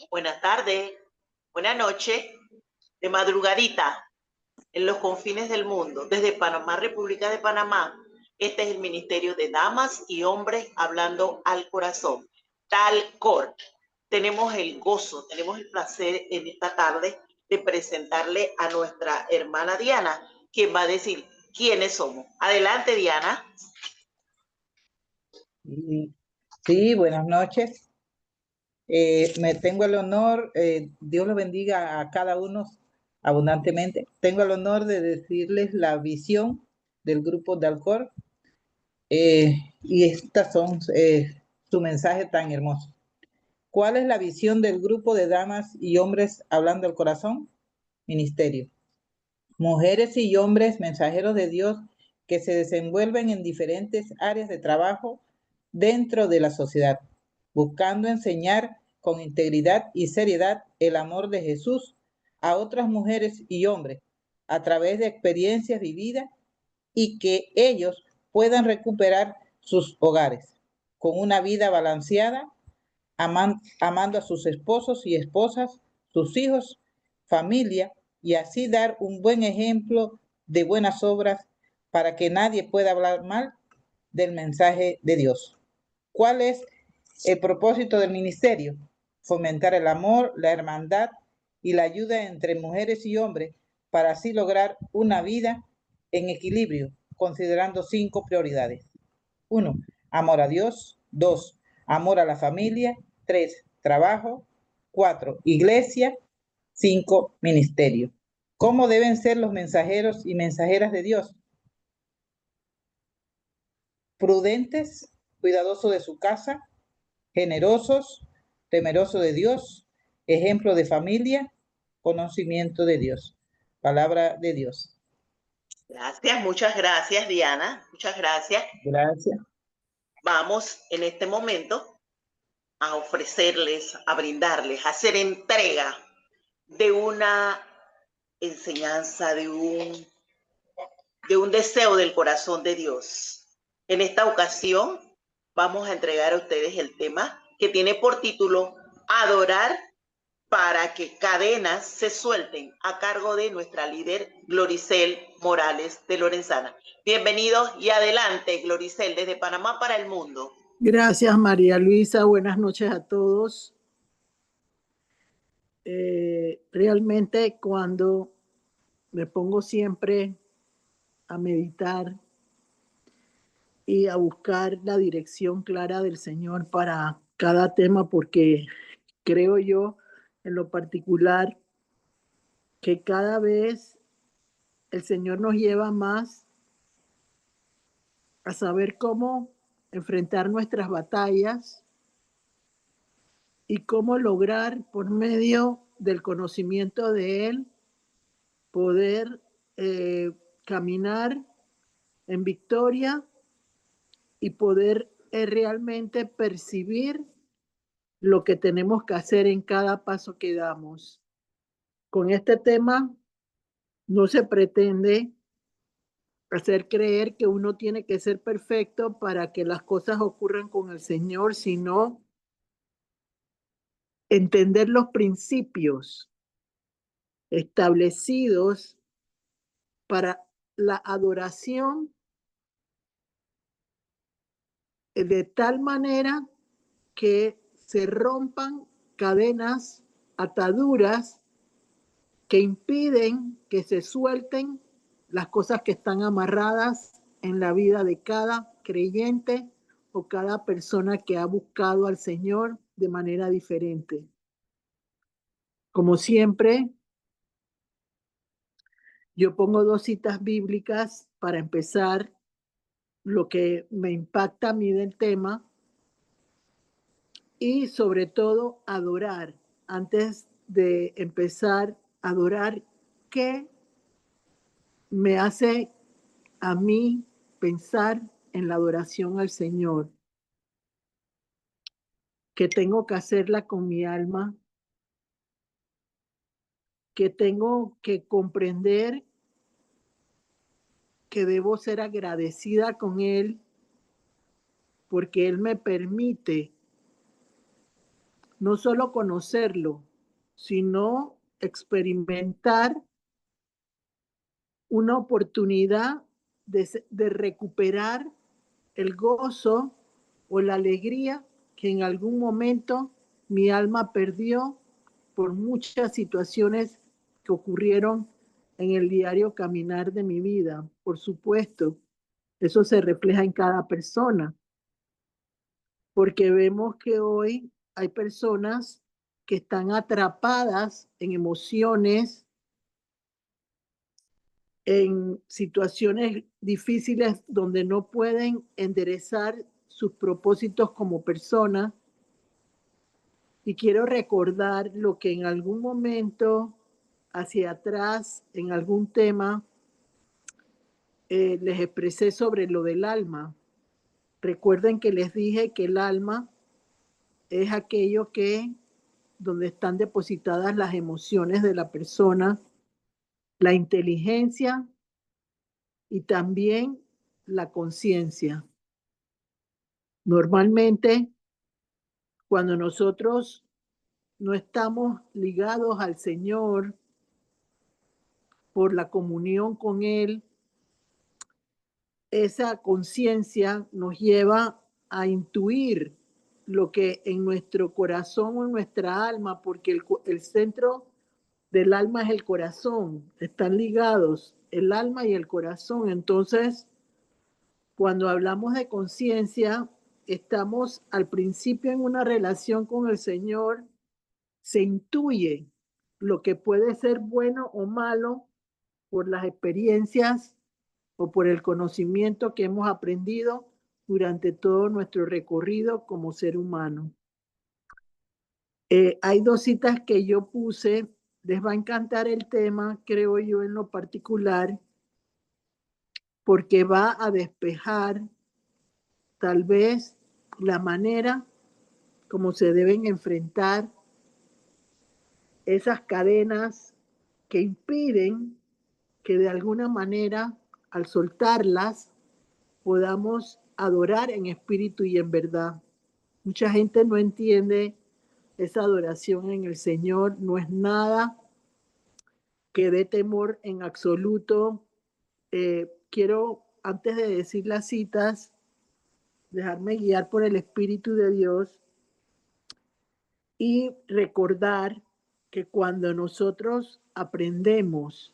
Buenas tardes, buenas noches, de madrugadita, en los confines del mundo, desde Panamá, República de Panamá. Este es el Ministerio de Damas y Hombres hablando al corazón, Talcor. Tenemos el gozo, tenemos el placer en esta tarde de presentarle a nuestra hermana Diana, quien va a decir quiénes somos. Adelante, Diana. Sí, buenas noches. Me tengo el honor, Dios lo bendiga a cada uno abundantemente. Tengo el honor de decirles la visión del grupo de Alcor, y estas son su mensaje tan hermoso. ¿Cuál es la visión del grupo de damas y hombres hablando al corazón? Ministerio. Mujeres y hombres mensajeros de Dios que se desenvuelven en diferentes áreas de trabajo dentro de la sociedad, buscando enseñar con integridad y seriedad el amor de Jesús a otras mujeres y hombres a través de experiencias vividas y que ellos puedan recuperar sus hogares con una vida balanceada, amando a sus esposos y esposas, sus hijos, familia, y así dar un buen ejemplo de buenas obras para que nadie pueda hablar mal del mensaje de Dios. ¿Cuál es el propósito del ministerio? Fomentar el amor, la hermandad y la ayuda entre mujeres y hombres para así lograr una vida en equilibrio, considerando 5 prioridades. 1. Amor a Dios. 2. Amor a la familia. 3. Trabajo. 4. Iglesia. 5. Ministerio. ¿Cómo deben ser los mensajeros y mensajeras de Dios? Prudentes, cuidadosos de su casa, generosos, temerosos de Dios, ejemplo de familia, conocimiento de Dios. Palabra de Dios. Gracias, muchas gracias, Diana. Muchas gracias. Gracias. Vamos en este momento a ofrecerles, a brindarles, a hacer entrega de una enseñanza, de un deseo del corazón de Dios. En esta ocasión vamos a entregar a ustedes el tema que tiene por título Adorar para que cadenas se suelten, a cargo de nuestra líder Gloricel Morales de Lorenzana. Bienvenidos y adelante, Gloricel, desde Panamá para el mundo. Gracias, María Luisa. Buenas noches a todos. Realmente cuando me pongo siempre a meditar y a buscar la dirección clara del Señor para cada tema, porque creo yo en lo particular que cada vez el Señor nos lleva más a saber cómo enfrentar nuestras batallas y cómo lograr por medio del conocimiento de Él poder caminar en victoria y poder realmente percibir lo que tenemos que hacer en cada paso que damos. Con este tema no se pretende hacer creer que uno tiene que ser perfecto para que las cosas ocurran con el Señor, sino entender los principios establecidos para la adoración de tal manera que se rompan cadenas, ataduras que impiden que se suelten las cosas que están amarradas en la vida de cada creyente o cada persona que ha buscado al Señor de manera diferente. Como siempre, yo pongo 2 citas bíblicas para empezar lo que me impacta a mí del tema y sobre todo adorar. Antes de empezar a adorar, ¿qué me hace a mí pensar en la adoración al Señor? Que tengo que hacerla con mi alma, que tengo que comprender que debo ser agradecida con Él porque Él me permite no solo conocerlo, sino experimentar una oportunidad de recuperar el gozo o la alegría que en algún momento mi alma perdió por muchas situaciones que ocurrieron en el diario caminar de mi vida. Por supuesto, eso se refleja en cada persona, porque vemos que hoy hay personas que están atrapadas en emociones, en situaciones difíciles donde no pueden enderezar sus propósitos como personas. Y quiero recordar lo que en algún momento hacia atrás, en algún tema, les expresé sobre lo del alma. Recuerden que les dije que el alma es aquello que, donde están depositadas las emociones de la persona, la inteligencia y también la conciencia. Normalmente, cuando nosotros no estamos ligados al Señor por la comunión con Él, esa conciencia nos lleva a intuir lo que en nuestro corazón o en nuestra alma, porque el centro del alma es el corazón, están ligados el alma y el corazón. Entonces, cuando hablamos de conciencia, estamos al principio en una relación con el Señor, se intuye lo que puede ser bueno o malo por las experiencias o por el conocimiento que hemos aprendido durante todo nuestro recorrido como ser humano. Hay dos citas que yo puse, les va a encantar el tema, creo yo en lo particular, porque va a despejar tal vez la manera como se deben enfrentar esas cadenas que impiden que de alguna manera, al soltarlas, podamos adorar en espíritu y en verdad. Mucha gente no entiende esa adoración en el Señor, no es nada que dé temor en absoluto. Quiero, antes de decir las citas, dejarme guiar por el Espíritu de Dios y recordar que cuando nosotros aprendemos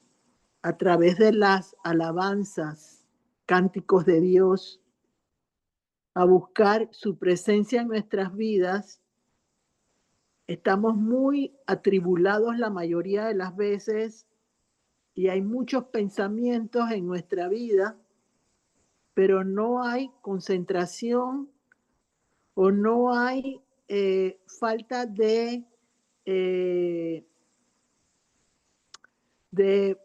a través de las alabanzas, cánticos de Dios, a buscar su presencia en nuestras vidas, estamos muy atribulados la mayoría de las veces y hay muchos pensamientos en nuestra vida, pero no hay concentración o no hay falta eh, de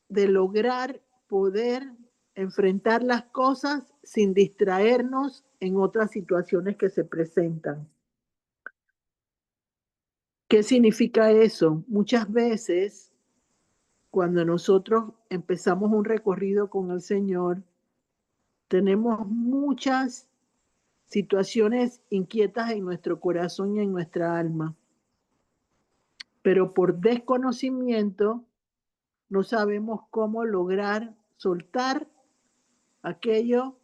lograr poder enfrentar las cosas sin distraernos en otras situaciones que se presentan. ¿Qué significa eso? Muchas veces, cuando nosotros empezamos un recorrido con el Señor, tenemos muchas situaciones inquietas en nuestro corazón y en nuestra alma, pero por desconocimiento no sabemos cómo lograr soltar aquello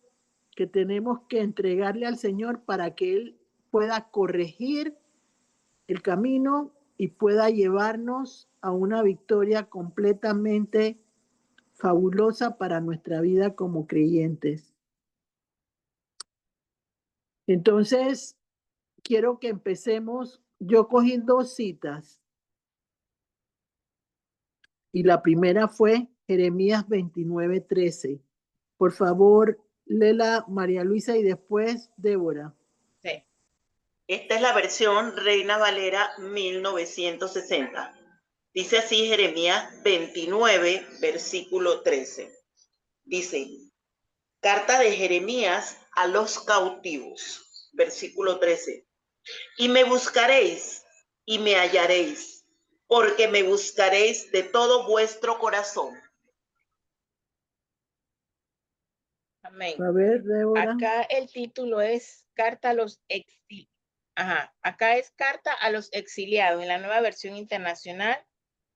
que tenemos que entregarle al Señor para que Él pueda corregir el camino y pueda llevarnos a una victoria completamente fabulosa para nuestra vida como creyentes. Entonces, quiero que empecemos. Yo cogí dos citas y la primera fue Jeremías 29:13. Por favor, léela María Luisa y después Débora. Sí. Esta es la versión Reina Valera 1960. Dice así Jeremías 29, versículo 13. Dice, carta de Jeremías a los cautivos, versículo 13. Y me buscaréis y me hallaréis, porque me buscaréis de todo vuestro corazón. Amén. A ver, Débora. Acá el título es Carta a los exiliados. Ajá, acá es carta a los exiliados en la nueva versión internacional,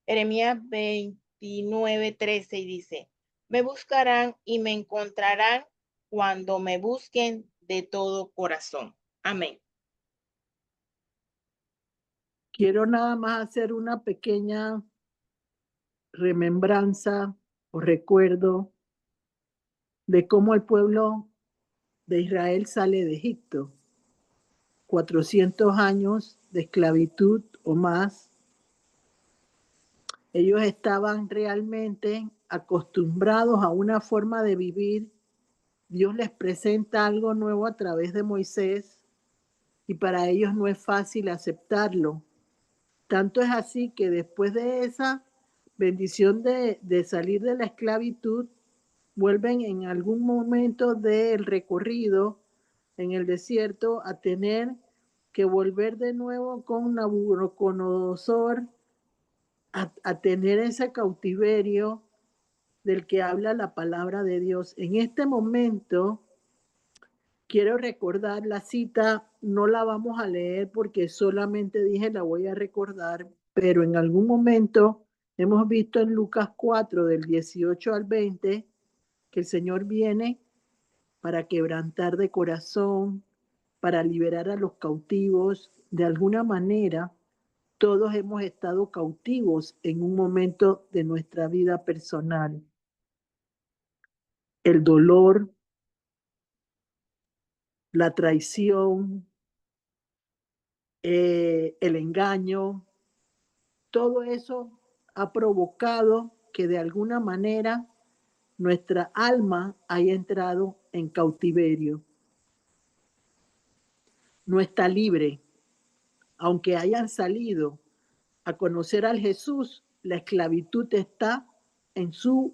Jeremías 29:13 y dice, me buscarán y me encontrarán cuando me busquen de todo corazón. Amén. Quiero nada más hacer una pequeña remembranza o recuerdo de cómo el pueblo de Israel sale de Egipto. 400 años de esclavitud o más. Ellos estaban realmente acostumbrados a una forma de vivir. Dios les presenta algo nuevo a través de Moisés y para ellos no es fácil aceptarlo. Tanto es así que después de esa bendición de salir de la esclavitud, vuelven en algún momento del recorrido en el desierto a tener que volver de nuevo con Nabucodonosor a tener ese cautiverio del que habla la palabra de Dios. En este momento quiero recordar la cita, no la vamos a leer porque solamente dije la voy a recordar, pero en algún momento hemos visto en Lucas 4 del 18 al 20 que el Señor viene para quebrantar de corazón, para liberar a los cautivos. De alguna manera, todos hemos estado cautivos en un momento de nuestra vida personal. El dolor, la traición, el engaño, todo eso ha provocado que de alguna manera nuestra alma haya entrado en cautiverio. No está libre. Aunque hayan salido a conocer al Jesús, la esclavitud está en sus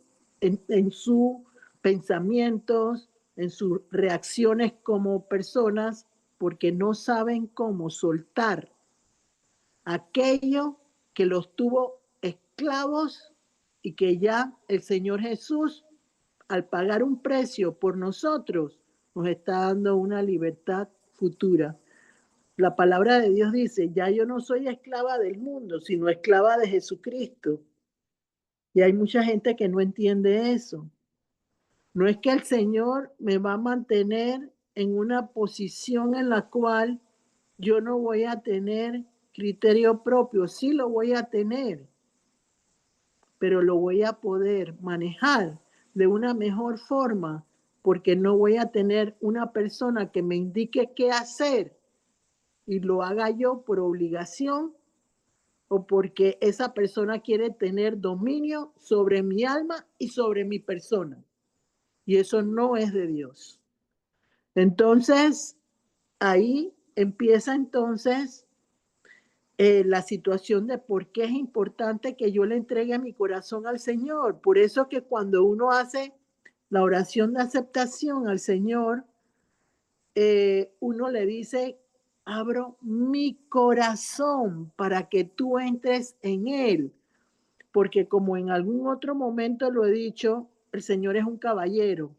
pensamientos, en sus reacciones como personas, porque no saben cómo soltar aquello que los tuvo esclavos y que ya el Señor Jesús, al pagar un precio por nosotros, nos está dando una libertad futura. La palabra de Dios dice, ya yo no soy esclava del mundo, sino esclava de Jesucristo. Y hay mucha gente que no entiende eso. No es que el Señor me va a mantener en una posición en la cual yo no voy a tener criterio propio. Sí lo voy a tener, pero lo voy a poder manejar de una mejor forma porque no voy a tener una persona que me indique qué hacer y lo haga yo por obligación o porque esa persona quiere tener dominio sobre mi alma y sobre mi persona. Y eso no es de Dios. Entonces, ahí empieza entonces la situación de por qué es importante que yo le entregue mi corazón al Señor. Por eso que cuando uno hace la oración de aceptación al Señor, uno le dice, abro mi corazón para que tú entres en él. Porque como en algún otro momento lo he dicho, el Señor es un caballero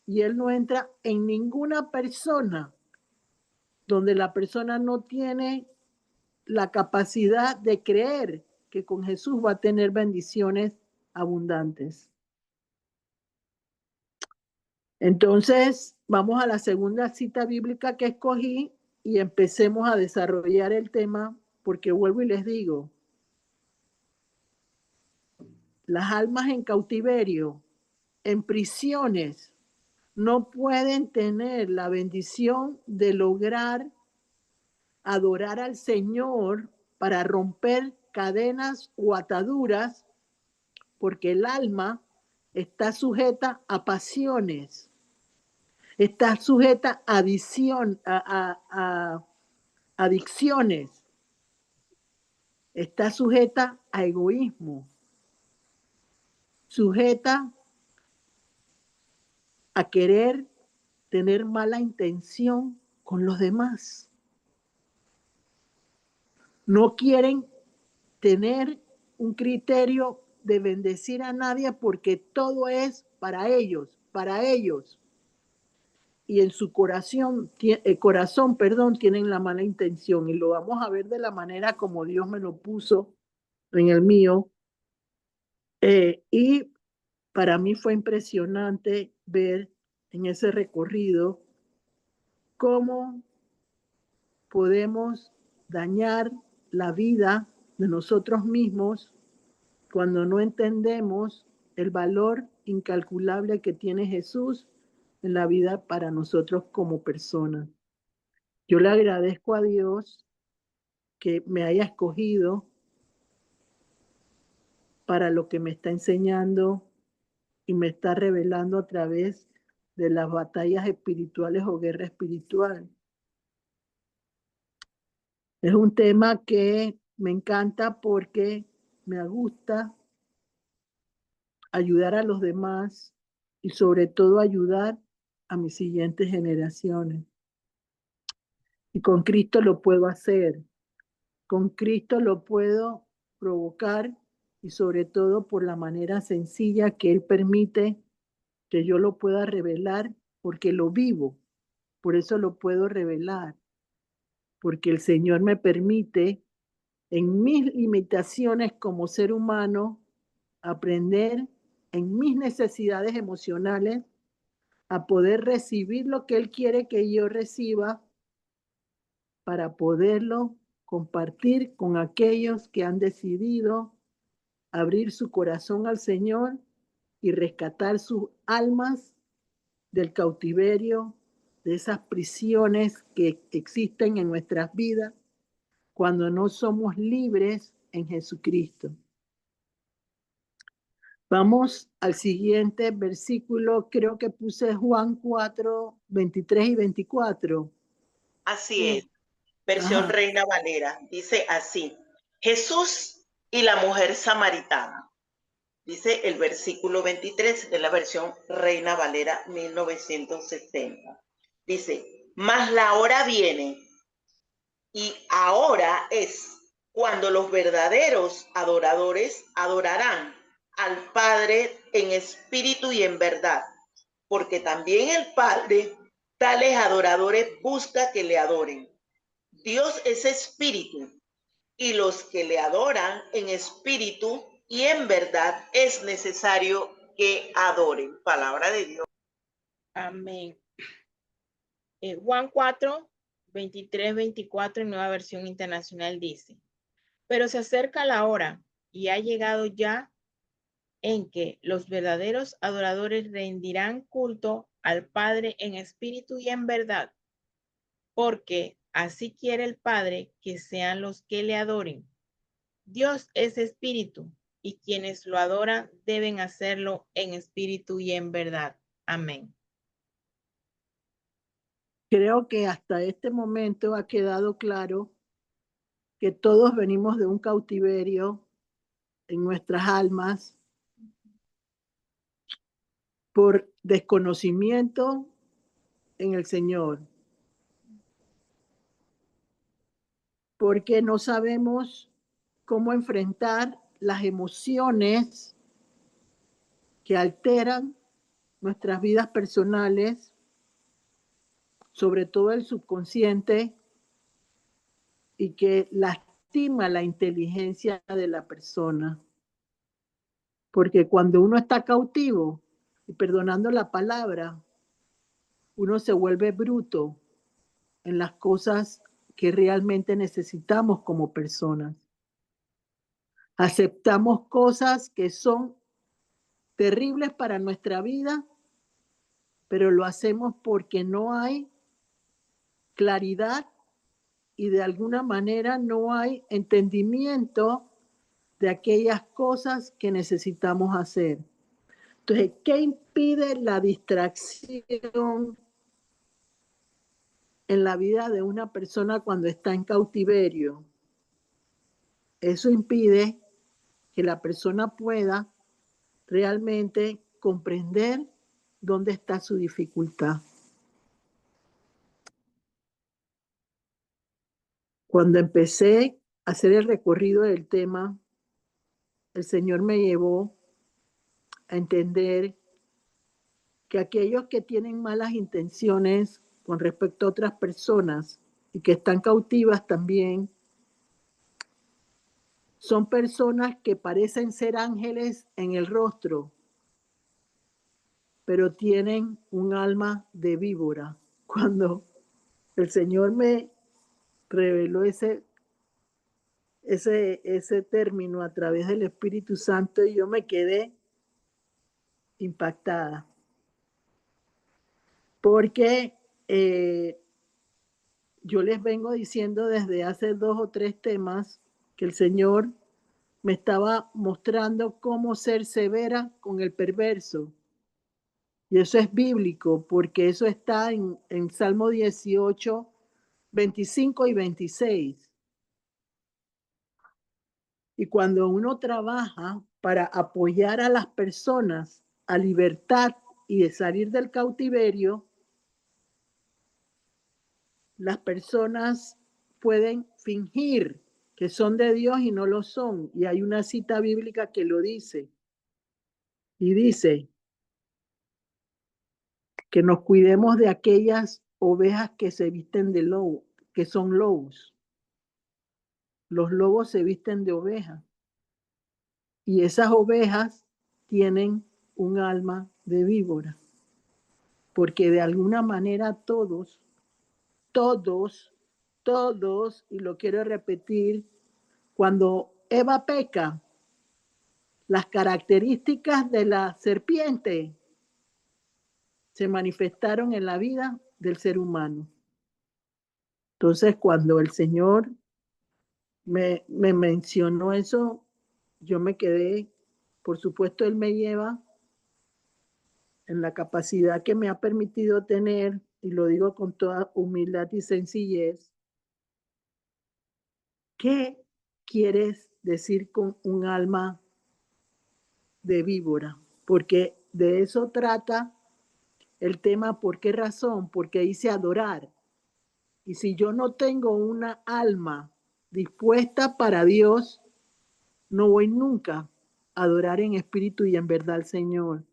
y él no entra en ninguna persona donde la persona no tiene la capacidad de creer que con Jesús va a tener bendiciones abundantes. Entonces, vamos a la segunda cita bíblica que escogí y empecemos a desarrollar el tema, porque vuelvo y les digo, las almas en cautiverio, en prisiones, no pueden tener la bendición de lograr adorar al Señor para romper cadenas o ataduras, porque el alma está sujeta a pasiones, está sujeta a adicciones, está sujeta a egoísmo, sujeta a querer tener mala intención con los demás. No quieren tener un criterio de bendecir a nadie porque todo es para ellos, para ellos. y en su corazón, tienen la mala intención. Y lo vamos a ver de la manera como Dios me lo puso en el mío. Y para mí fue impresionante ver en ese recorrido cómo podemos dañar la vida de nosotros mismos cuando no entendemos el valor incalculable que tiene Jesús en la vida para nosotros como personas. Yo le agradezco a Dios que me haya escogido para lo que me está enseñando y me está revelando a través de las batallas espirituales o guerra espiritual. Es un tema que me encanta porque me gusta ayudar a los demás y sobre todo ayudar a mis siguientes generaciones. Y con Cristo lo puedo hacer. Con Cristo lo puedo provocar y sobre todo por la manera sencilla que Él permite que yo lo pueda revelar porque lo vivo. Por eso lo puedo revelar. Porque el Señor me permite en mis limitaciones como ser humano aprender en mis necesidades emocionales a poder recibir lo que Él quiere que yo reciba para poderlo compartir con aquellos que han decidido abrir su corazón al Señor y rescatar sus almas del cautiverio, de esas prisiones que existen en nuestras vidas cuando no somos libres en Jesucristo. Vamos al siguiente versículo, creo que puse Juan 4, 23 y 24. Así es. Versión Reina Valera. Dice así: Jesús y la mujer samaritana. Dice el versículo 23 de la versión Reina Valera 1960. Dice: mas la hora viene y ahora es cuando los verdaderos adoradores adorarán al Padre en espíritu y en verdad, porque también el Padre tales adoradores busca que le adoren. Dios es espíritu, y los que le adoran en espíritu y en verdad es necesario que adoren. Palabra de Dios. Amén. Juan 4, 23, 24 en Nueva Versión Internacional dice: pero se acerca la hora y ha llegado ya en que los verdaderos adoradores rendirán culto al Padre en espíritu y en verdad, porque así quiere el Padre que sean los que le adoren. Dios es espíritu, y quienes lo adoran deben hacerlo en espíritu y en verdad. Amén. Creo que hasta este momento ha quedado claro que todos venimos de un cautiverio en nuestras almas por desconocimiento en el Señor, porque no sabemos cómo enfrentar las emociones que alteran nuestras vidas personales, sobre todo el subconsciente, y que lastima la inteligencia de la persona. Porque cuando uno está cautivo, y perdonando la palabra, uno se vuelve bruto en las cosas que realmente necesitamos como personas. Aceptamos cosas que son terribles para nuestra vida, pero lo hacemos porque no hay claridad y de alguna manera no hay entendimiento de aquellas cosas que necesitamos hacer. Entonces, ¿qué impide la distracción en la vida de una persona cuando está en cautiverio? Eso impide que la persona pueda realmente comprender dónde está su dificultad. Cuando empecé a hacer el recorrido del tema, el Señor me llevó a entender que aquellos que tienen malas intenciones con respecto a otras personas y que están cautivas también, son personas que parecen ser ángeles en el rostro, pero tienen un alma de víbora. Cuando el Señor me reveló ese término a través del Espíritu Santo, y yo me quedé impactada. Porque yo les vengo diciendo desde hace 2 o 3 temas que el Señor me estaba mostrando cómo ser severa con el perverso. Y eso es bíblico, porque eso está en Salmo 18, 25 y 26. Y cuando uno trabaja para apoyar a las personas a libertad y de salir del cautiverio, las personas pueden fingir que son de Dios y no lo son. Y hay una cita bíblica que lo dice. Y dice que nos cuidemos de aquellas ovejas que se visten de lobo, que son lobos. Los lobos se visten de ovejas. Y esas ovejas tienen un alma de víbora. Porque de alguna manera todos, y lo quiero repetir, cuando Eva peca, las características de la serpiente se manifestaron en la vida del ser humano. Entonces, cuando el Señor me mencionó eso, yo me quedé, por supuesto, Él me lleva en la capacidad que me ha permitido tener, y lo digo con toda humildad y sencillez. ¿Qué quieres decir con un alma de víbora? Porque de eso trata el tema. ¿Por qué razón? Porque dice adorar. Y si yo no tengo una alma dispuesta para Dios, no voy nunca a adorar en espíritu y en verdad al Señor.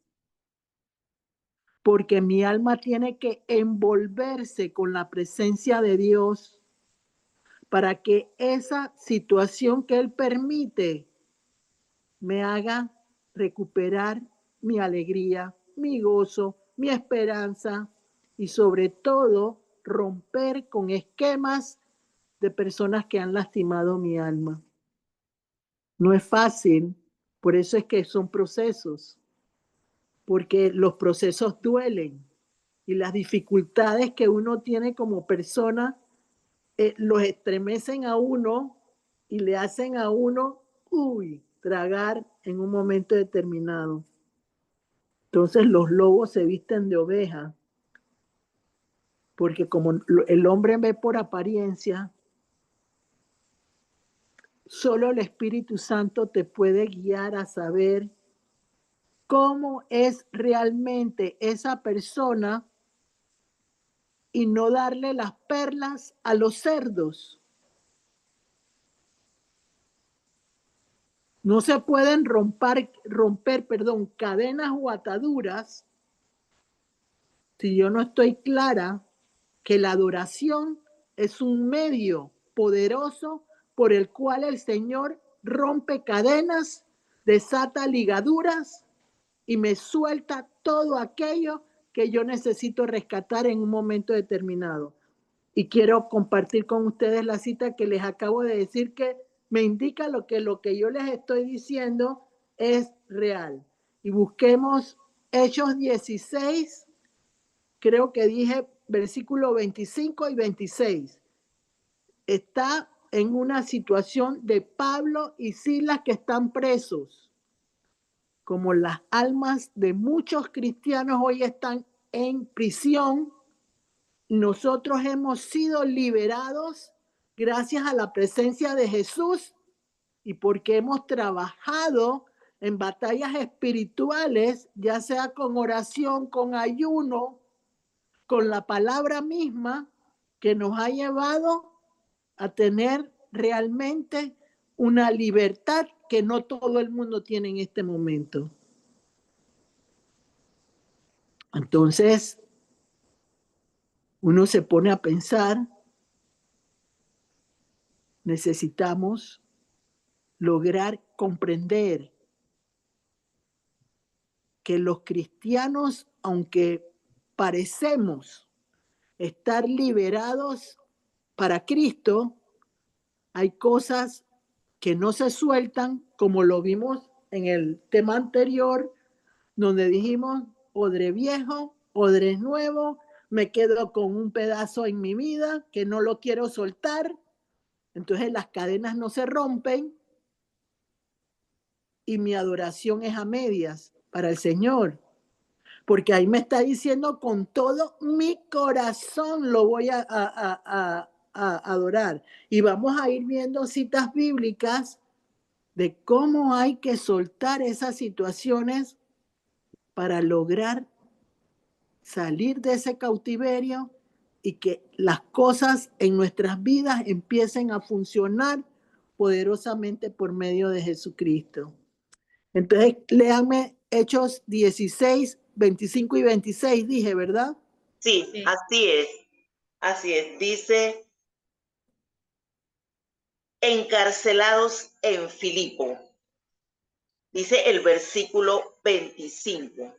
Porque mi alma tiene que envolverse con la presencia de Dios para que esa situación que Él permite me haga recuperar mi alegría, mi gozo, mi esperanza y sobre todo romper con esquemas de personas que han lastimado mi alma. No es fácil, por eso es que son procesos, porque los procesos duelen y las dificultades que uno tiene como persona los estremecen a uno y le hacen a uno, tragar en un momento determinado. Entonces los lobos se visten de oveja, porque como el hombre ve por apariencia, solo el Espíritu Santo te puede guiar a saber cómo es realmente esa persona y no darle las perlas a los cerdos. No se pueden romper, cadenas o ataduras si yo no estoy clara que la adoración es un medio poderoso por el cual el Señor rompe cadenas, desata ligaduras y me suelta todo aquello que yo necesito rescatar en un momento determinado. Y quiero compartir con ustedes la cita que les acabo de decir, que me indica lo que yo les estoy diciendo es real. Y busquemos Hechos 16, creo que dije versículo 25 y 26. Está en una situación de Pablo y Silas que están presos. Como las almas de muchos cristianos hoy están en prisión, nosotros hemos sido liberados gracias a la presencia de Jesús y porque hemos trabajado en batallas espirituales, ya sea con oración, con ayuno, con la palabra misma, que nos ha llevado a tener realmente una libertad que no todo el mundo tiene en este momento. Entonces, uno se pone a pensar, necesitamos lograr comprender que los cristianos, aunque parecemos estar liberados para Cristo, hay cosas que no se sueltan, como lo vimos en el tema anterior, donde dijimos, odre viejo, odre nuevo, me quedo con un pedazo en mi vida que no lo quiero soltar, entonces las cadenas no se rompen y mi adoración es a medias para el Señor. Porque ahí me está diciendo con todo mi corazón lo voy a adorar. Y vamos a ir viendo citas bíblicas de cómo hay que soltar esas situaciones para lograr salir de ese cautiverio y que las cosas en nuestras vidas empiecen a funcionar poderosamente por medio de Jesucristo. Entonces, léanme Hechos 16, 25 y 26, dije, ¿verdad? Sí, Sí. así es. Así es. Dice, encarcelados en Filipo. Dice el versículo 25.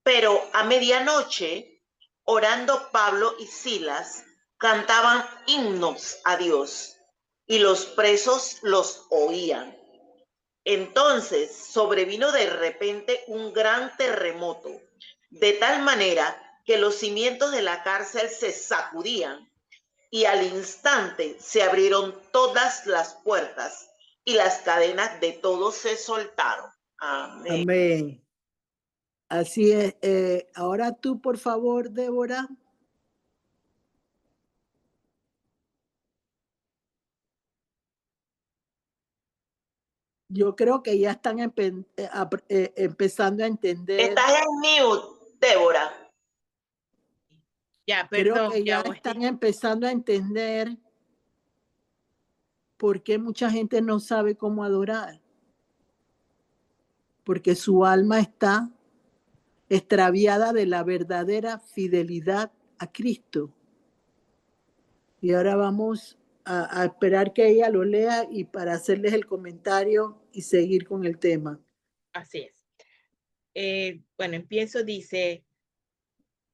Pero a medianoche, orando Pablo y Silas, cantaban himnos a Dios y los presos los oían. Entonces sobrevino de repente un gran terremoto, de tal manera que los cimientos de la cárcel se sacudían y al instante se abrieron todas las puertas y las cadenas de todos se soltaron. Amén. Amén. Así es. Ahora tú, por favor, Débora. Yo creo que ya están empezando a entender. Estás en mute, Débora. Ya, Creo perdón, que ya ya voy. están empezando a entender por qué mucha gente no sabe cómo adorar. Porque su alma está extraviada de la verdadera fidelidad a Cristo. Y ahora vamos a esperar que ella lo lea y para hacerles el comentario y seguir con el tema. Así es. Bueno, empiezo, dice,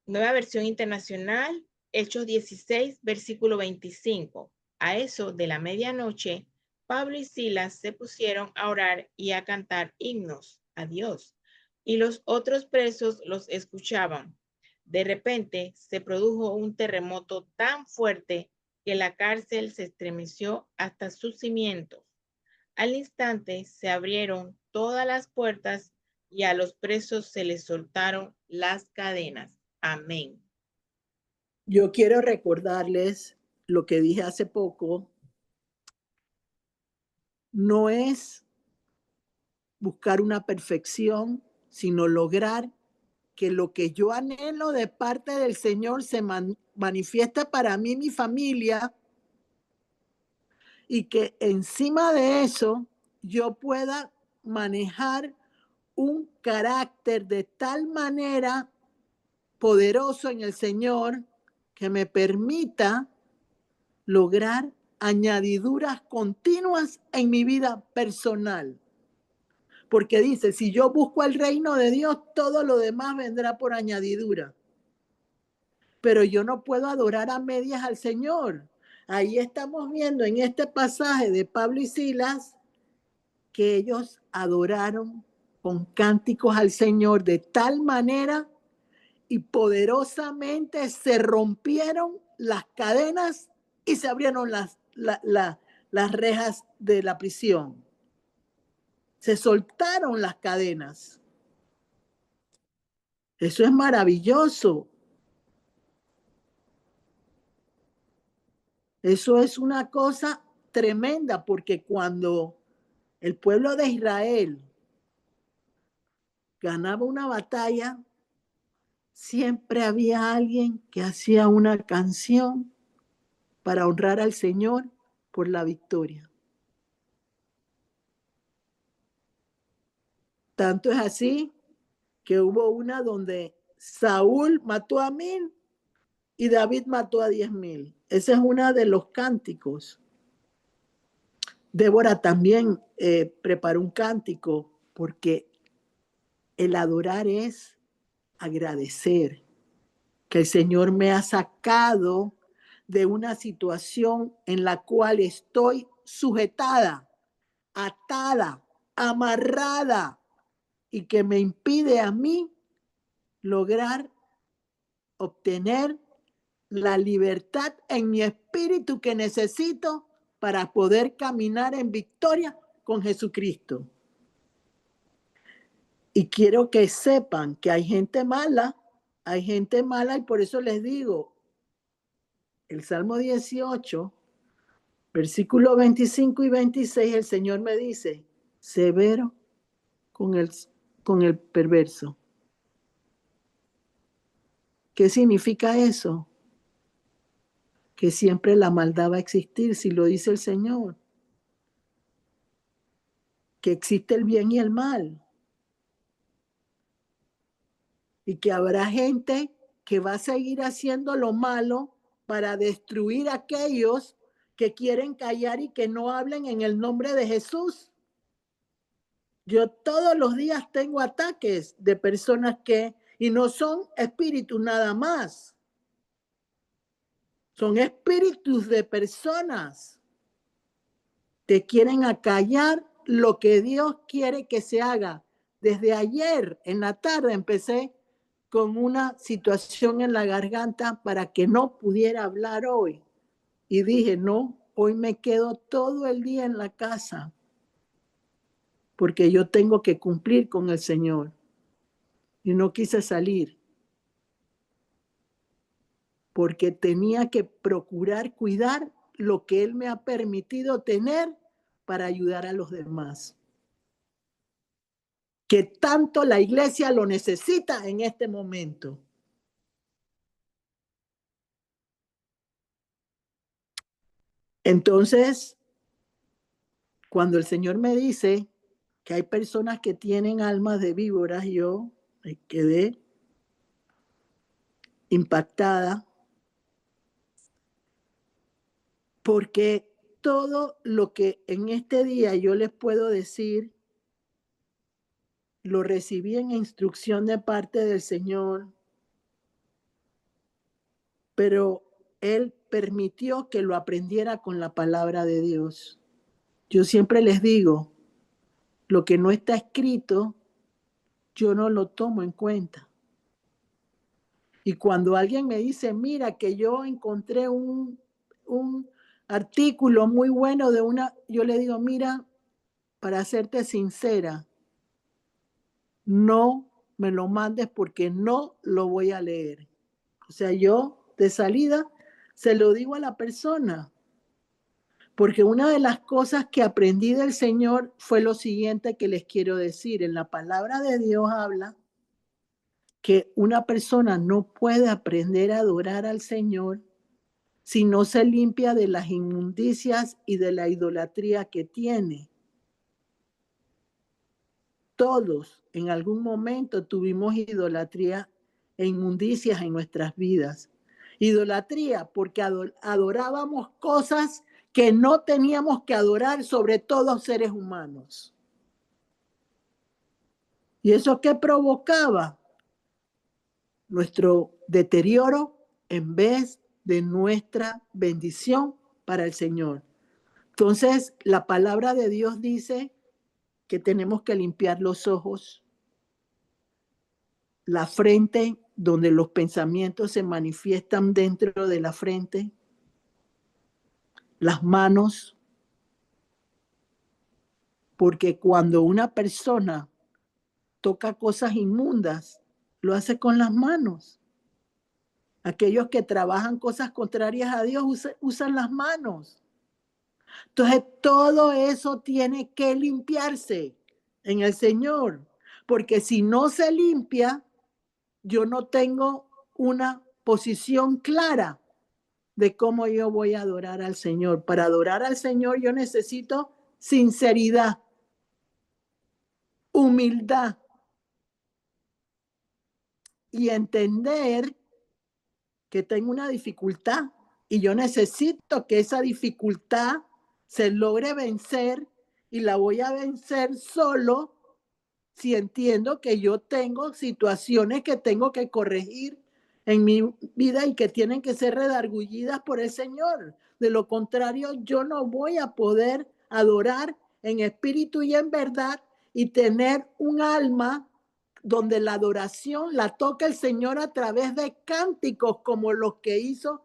Nueva Versión Internacional, Hechos 16, versículo 25. A eso de la medianoche, Pablo y Silas se pusieron a orar y a cantar himnos a Dios, y los otros presos los escuchaban. De repente se produjo un terremoto tan fuerte que la cárcel se estremeció hasta sus cimientos. Al instante se abrieron todas las puertas y a los presos se les soltaron las cadenas. Amén. Yo quiero recordarles lo que dije hace poco. No es buscar una perfección, sino lograr que lo que yo anhelo de parte del Señor se manifieste para mí y mi familia, y que encima de eso yo pueda manejar un carácter de tal manera poderoso en el Señor que me permita lograr añadiduras continuas en mi vida personal. Porque dice, si yo busco el reino de Dios, todo lo demás vendrá por añadidura. Pero yo no puedo adorar a medias al Señor. Ahí estamos viendo en este pasaje de Pablo y Silas que ellos adoraron con cánticos al Señor de tal manera y poderosamente se rompieron las cadenas y se abrieron las rejas de la prisión. Se soltaron las cadenas. Eso es maravilloso. Eso es una cosa tremenda porque cuando el pueblo de Israel ganaba una batalla, siempre había alguien que hacía una canción para honrar al Señor por la victoria. Tanto es así que hubo una donde Saúl mató a 1000 y David mató a 10,000. Ese es uno de los cánticos. Débora también preparó un cántico porque el adorar es agradecer que el Señor me ha sacado de una situación en la cual estoy sujetada, atada, amarrada y que me impide a mí lograr obtener la libertad en mi espíritu que necesito para poder caminar en victoria con Jesucristo. Y quiero que sepan que hay gente mala y por eso les digo, el Salmo 18, versículo 25 y 26, el Señor me dice, severo con el perverso. ¿Qué significa eso? Que siempre la maldad va a existir, si lo dice el Señor. Que existe el bien y el mal. Y que habrá gente que va a seguir haciendo lo malo para destruir a aquellos que quieren callar y que no hablen en el nombre de Jesús. Yo todos los días tengo ataques de personas y no son espíritus nada más. Son espíritus de personas que quieren acallar lo que Dios quiere que se haga. Desde ayer en la tarde empecé con una situación en la garganta para que no pudiera hablar hoy. Y dije, no, hoy me quedo todo el día en la casa porque yo tengo que cumplir con el Señor. Y no quise salir porque tenía que procurar cuidar lo que Él me ha permitido tener para ayudar a los demás. Que tanto la iglesia lo necesita en este momento. Entonces, cuando el Señor me dice que hay personas que tienen almas de víboras, yo me quedé impactada porque todo lo que en este día yo les puedo decir, lo recibí en instrucción de parte del Señor, pero Él permitió que lo aprendiera con la palabra de Dios. Yo siempre les digo, lo que no está escrito, yo no lo tomo en cuenta. Y cuando alguien me dice, mira, que yo encontré un artículo muy bueno yo le digo, mira, para serte sincera, no me lo mandes porque no lo voy a leer. O sea, yo de salida se lo digo a la persona. Porque una de las cosas que aprendí del Señor fue lo siguiente que les quiero decir. En la palabra de Dios habla que una persona no puede aprender a adorar al Señor si no se limpia de las inmundicias y de la idolatría que tiene. Todos en algún momento tuvimos idolatría e inmundicias en nuestras vidas. Idolatría porque adorábamos cosas que no teníamos que adorar, sobre todo seres humanos. ¿Y eso qué provocaba? Nuestro deterioro en vez de nuestra bendición para el Señor. Entonces, la palabra de Dios dice que tenemos que limpiar los ojos, la frente, donde los pensamientos se manifiestan dentro de la frente, las manos, porque cuando una persona toca cosas inmundas, lo hace con las manos. Aquellos que trabajan cosas contrarias a Dios usan las manos. Entonces, todo eso tiene que limpiarse en el Señor, porque si no se limpia, yo no tengo una posición clara de cómo yo voy a adorar al Señor. Para adorar al Señor yo necesito sinceridad, humildad y entender que tengo una dificultad y yo necesito que esa dificultad se logre vencer y la voy a vencer solo si entiendo que yo tengo situaciones que tengo que corregir en mi vida y que tienen que ser redargullidas por el Señor. De lo contrario, yo no voy a poder adorar en espíritu y en verdad y tener un alma donde la adoración la toca el Señor a través de cánticos como los que hizo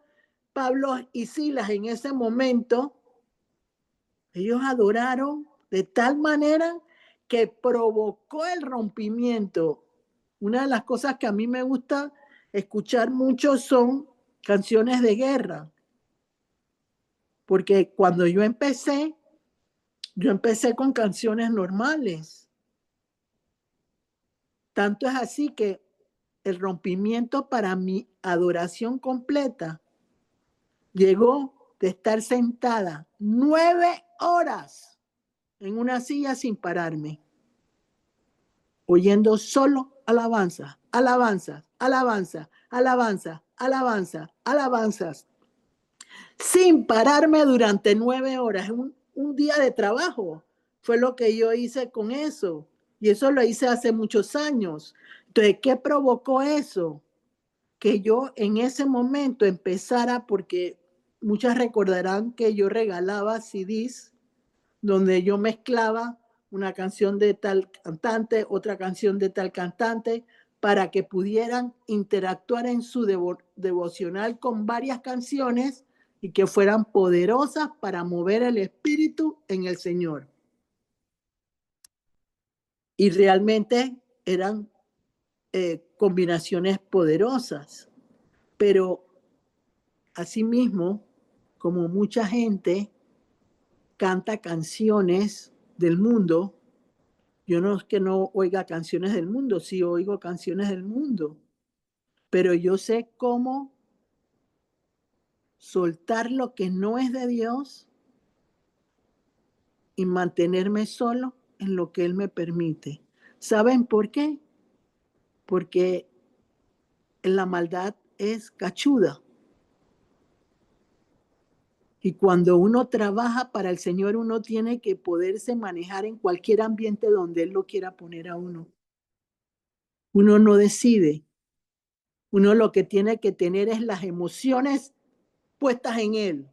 Pablo y Silas en ese momento. Ellos adoraron de tal manera que provocó el rompimiento. Una de las cosas que a mí me gusta escuchar mucho son canciones de guerra, porque cuando yo empecé con canciones normales. Tanto es así que el rompimiento para mi adoración completa llegó de estar sentada 9 horas en una silla sin pararme, oyendo solo alabanza, alabanza, alabanza, alabanza, alabanza, alabanzas, sin pararme durante 9 horas. Un día de trabajo fue lo que yo hice con eso. Y eso lo hice hace muchos años. Entonces, ¿qué provocó eso? Que yo en ese momento empezara, porque muchas recordarán que yo regalaba CDs donde yo mezclaba una canción de tal cantante, otra canción de tal cantante, para que pudieran interactuar en su devocional con varias canciones y que fueran poderosas para mover el espíritu en el Señor. Y realmente eran combinaciones poderosas, pero asimismo, como mucha gente canta canciones del mundo, yo no es que no oiga canciones del mundo, sí oigo canciones del mundo, pero yo sé cómo soltar lo que no es de Dios y mantenerme solo en lo que Él me permite. ¿Saben por qué? Porque la maldad es cachuda. Y cuando uno trabaja para el Señor, uno tiene que poderse manejar en cualquier ambiente donde Él lo quiera poner a uno. Uno no decide. Uno lo que tiene que tener es las emociones puestas en Él.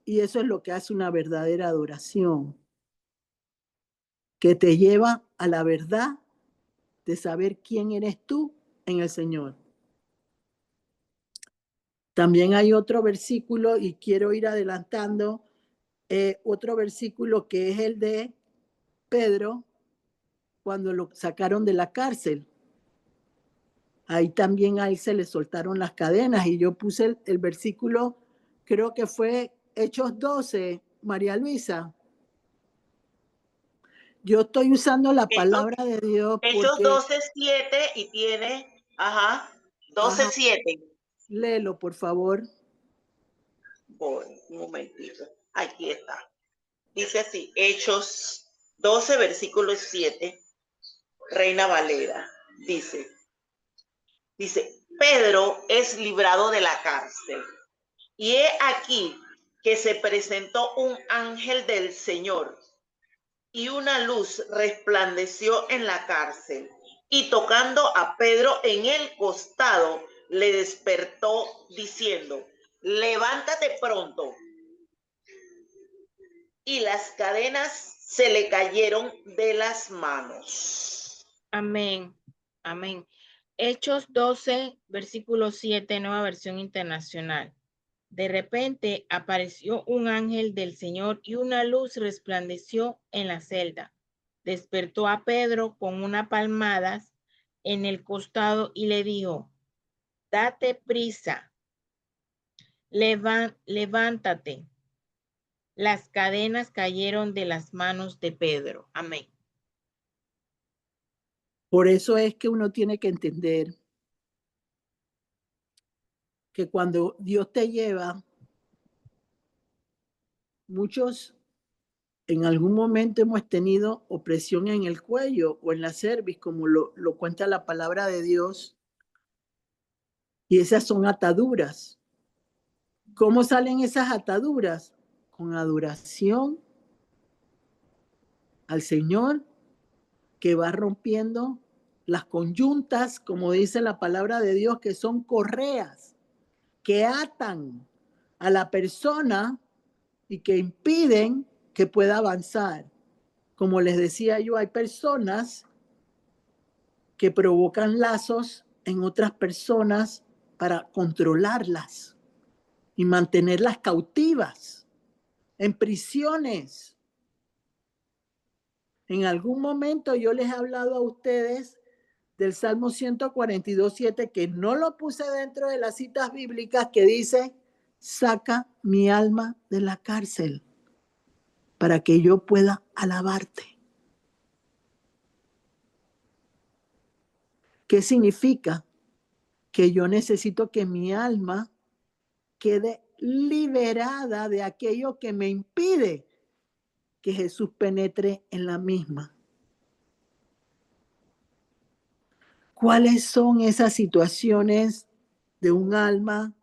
Y eso es lo que hace una verdadera adoración, que te lleva a la verdad de saber quién eres tú en el Señor. También hay otro versículo, y quiero ir adelantando, otro versículo que es el de Pedro, cuando lo sacaron de la cárcel. Ahí también a él se le soltaron las cadenas, y yo puse el versículo, creo que fue Hechos 12, María Luisa. Yo estoy usando la palabra de Dios Hechos porque... 12:7 y tiene, 12:7. Léelo, por favor. Voy, un momentito. Aquí está. Dice así, Hechos 12, versículo 7, Reina Valera. Dice, Pedro es librado de la cárcel. Y he aquí que se presentó un ángel del Señor y una luz resplandeció en la cárcel. Y tocando a Pedro en el costado, le despertó diciendo, levántate pronto. Y las cadenas se le cayeron de las manos. Amén. Amén. Hechos 12, versículo 7, nueva versión internacional. De repente apareció un ángel del Señor y una luz resplandeció en la celda. Despertó a Pedro con unas palmadas en el costado y le dijo, date prisa, levántate. Las cadenas cayeron de las manos de Pedro. Amén. Por eso es que uno tiene que entender que cuando Dios te lleva, muchos en algún momento hemos tenido opresión en el cuello o en la cerviz, como lo cuenta la palabra de Dios, y esas son ataduras. ¿Cómo salen esas ataduras? Con adoración al Señor, que va rompiendo las coyuntas, como dice la palabra de Dios, que son correas que atan a la persona y que impiden que pueda avanzar. Como les decía yo, hay personas que provocan lazos en otras personas para controlarlas y mantenerlas cautivas, en prisiones. En algún momento yo les he hablado a ustedes del Salmo 142:7, que no lo puse dentro de las citas bíblicas, que dice: saca mi alma de la cárcel para que yo pueda alabarte. ¿Qué significa? Que yo necesito que mi alma quede liberada de aquello que me impide que Jesús penetre en la misma. ¿Cuáles son esas situaciones de un alma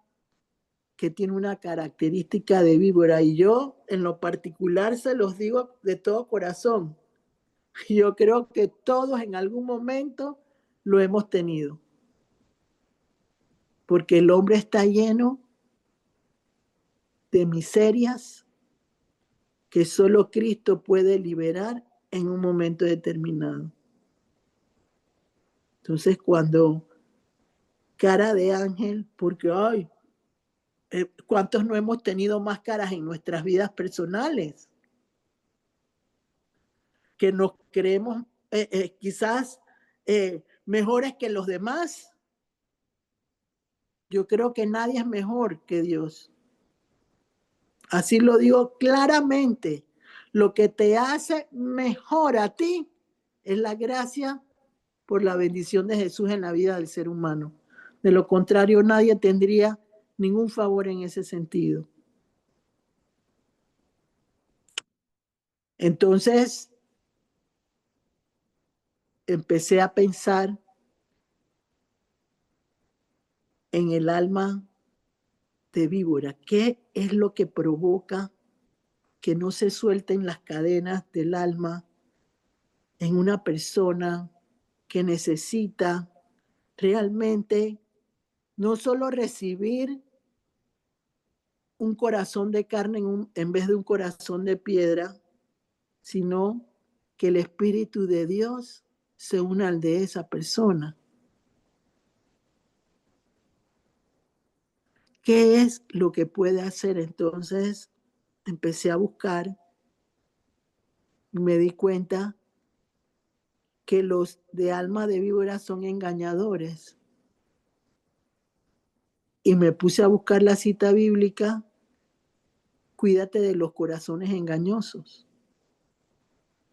que tiene una característica de víbora? Y yo, en lo particular, se los digo de todo corazón. Yo creo que todos en algún momento lo hemos tenido. Porque el hombre está lleno de miserias que solo Cristo puede liberar en un momento determinado. Entonces, cuando cara de ángel, porque ay, ¿cuántos no hemos tenido máscaras en nuestras vidas personales? Que nos creemos quizás mejores que los demás. Yo creo que nadie es mejor que Dios. Así lo digo claramente. Lo que te hace mejor a ti es la gracia por la bendición de Jesús en la vida del ser humano. De lo contrario, nadie tendría ningún favor en ese sentido. Entonces, empecé a pensar en el alma de víbora. ¿Qué es lo que provoca que no se suelten las cadenas del alma en una persona que necesita realmente no solo recibir un corazón de carne en vez de un corazón de piedra, sino que el Espíritu de Dios se una al de esa persona? ¿Qué es lo que puede hacer? Entonces empecé a buscar y me di cuenta que los de alma de víbora son engañadores. Y me puse a buscar la cita bíblica: cuídate de los corazones engañosos.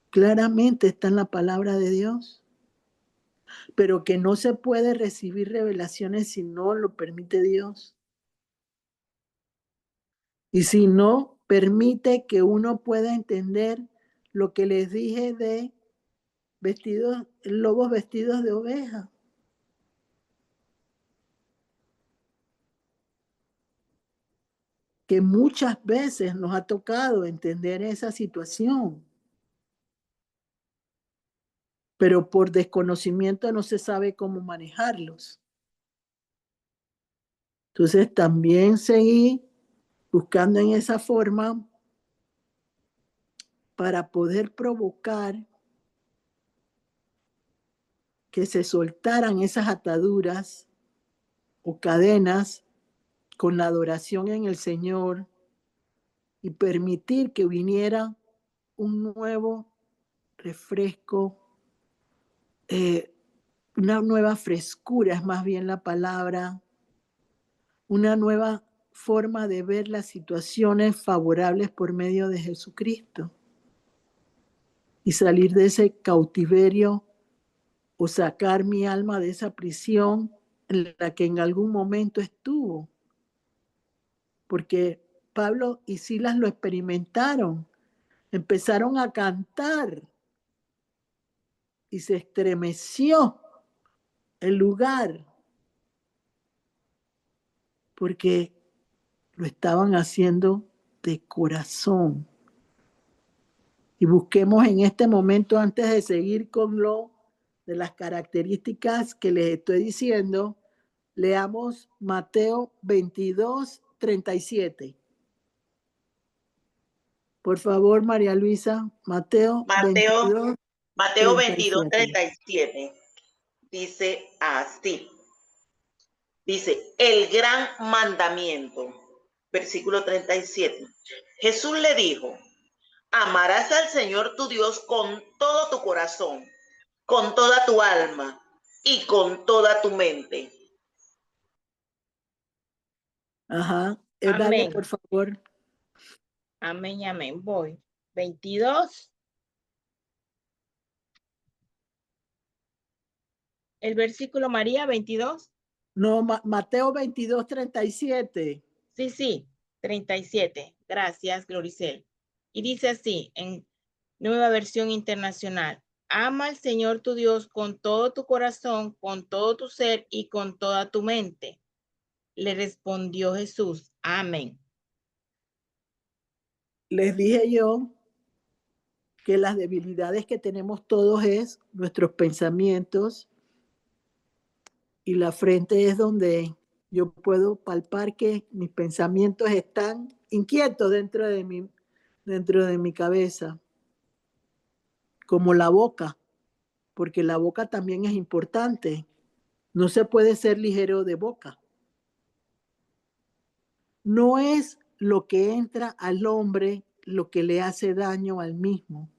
Claramente está en la palabra de Dios. Pero que no se puede recibir revelaciones si no lo permite Dios. Y si no permite que uno pueda entender lo que les dije de lobos vestidos de oveja. Que muchas veces nos ha tocado entender esa situación. Pero por desconocimiento no se sabe cómo manejarlos. Entonces también seguí buscando en esa forma para poder provocar que se soltaran esas ataduras o cadenas con la adoración en el Señor y permitir que viniera un nuevo refresco, una nueva frescura, es más bien la palabra, una nueva forma de ver las situaciones favorables por medio de Jesucristo y salir de ese cautiverio o sacar mi alma de esa prisión en la que en algún momento estuvo. Porque Pablo y Silas lo experimentaron. empezaron a cantar y se estremeció el lugar porque lo estaban haciendo de corazón. Y busquemos en este momento, antes de seguir con lo de las características que les estoy diciendo, leamos Mateo 22:37. Por favor, María Luisa, Mateo Mateo, 22:37. Mateo 22:37 dice así. Dice, el gran mandamiento, versículo 37. Jesús le dijo, amarás al Señor tu Dios con todo tu corazón, con toda tu alma y con toda tu mente. Ajá. Dale, Amén. por favor. Amén y amén. Voy. 22. El versículo María, 22. No, Mateo 22:37. Sí, sí, 37. Gracias, Gloricel. Y dice así, en Nueva Versión Internacional. Ama al Señor tu Dios con todo tu corazón, con todo tu ser y con toda tu mente. Le respondió Jesús. Amén. Les dije yo que las debilidades que tenemos todos es nuestros pensamientos, y la frente es donde yo puedo palpar que mis pensamientos están inquietos dentro de mi cabeza, como la boca, porque la boca también es importante. No se puede ser ligero de boca. No es lo que entra al hombre lo que le hace daño al mismo,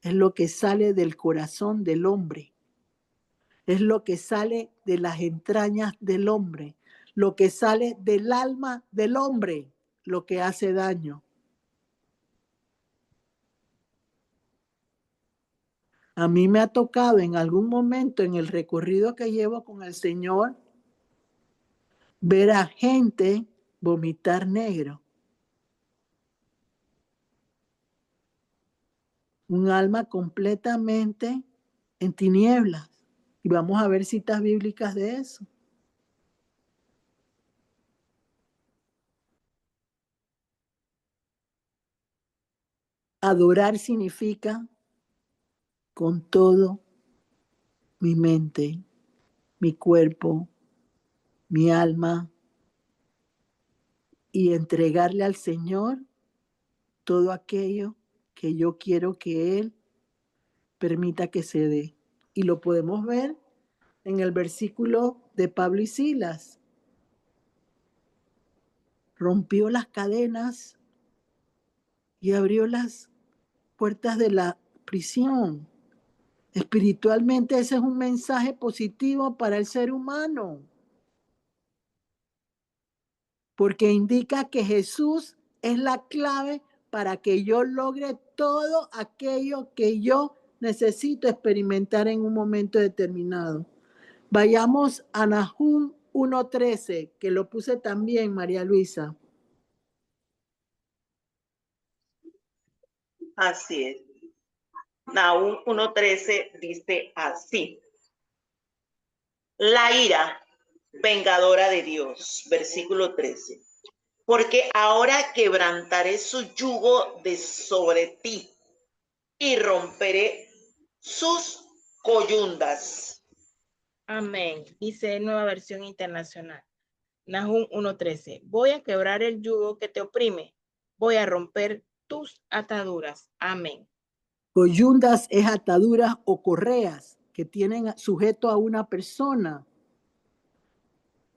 es lo que sale del corazón del hombre. Es lo que sale de las entrañas del hombre, lo que sale del alma del hombre, lo que hace daño. A mí me ha tocado en algún momento en el recorrido que llevo con el Señor ver a gente vomitar negro. Un alma completamente en tinieblas. Y vamos a ver citas bíblicas de eso. Adorar significa con todo mi mente, mi cuerpo, mi alma, y entregarle al Señor todo aquello que yo quiero que Él permita que se dé. Y lo podemos ver en el versículo de Pablo y Silas. Rompió las cadenas y abrió las puertas de la prisión. Espiritualmente ese es un mensaje positivo para el ser humano, porque indica que Jesús es la clave para que yo logre todo aquello que yo necesito experimentar en un momento determinado. Vayamos a Nahum 1:13, que lo puse también, María Luisa. Así es. Nahum 1:13 dice así. La ira vengadora de Dios, versículo 13. Porque ahora quebrantaré su yugo de sobre ti y romperé sus coyundas. Amén. Dice Nueva Versión Internacional. Nahum 1:13. Voy a quebrar el yugo que te oprime. Voy a romper tus ataduras. Amén. Coyundas es ataduras o correas que tienen sujeto a una persona.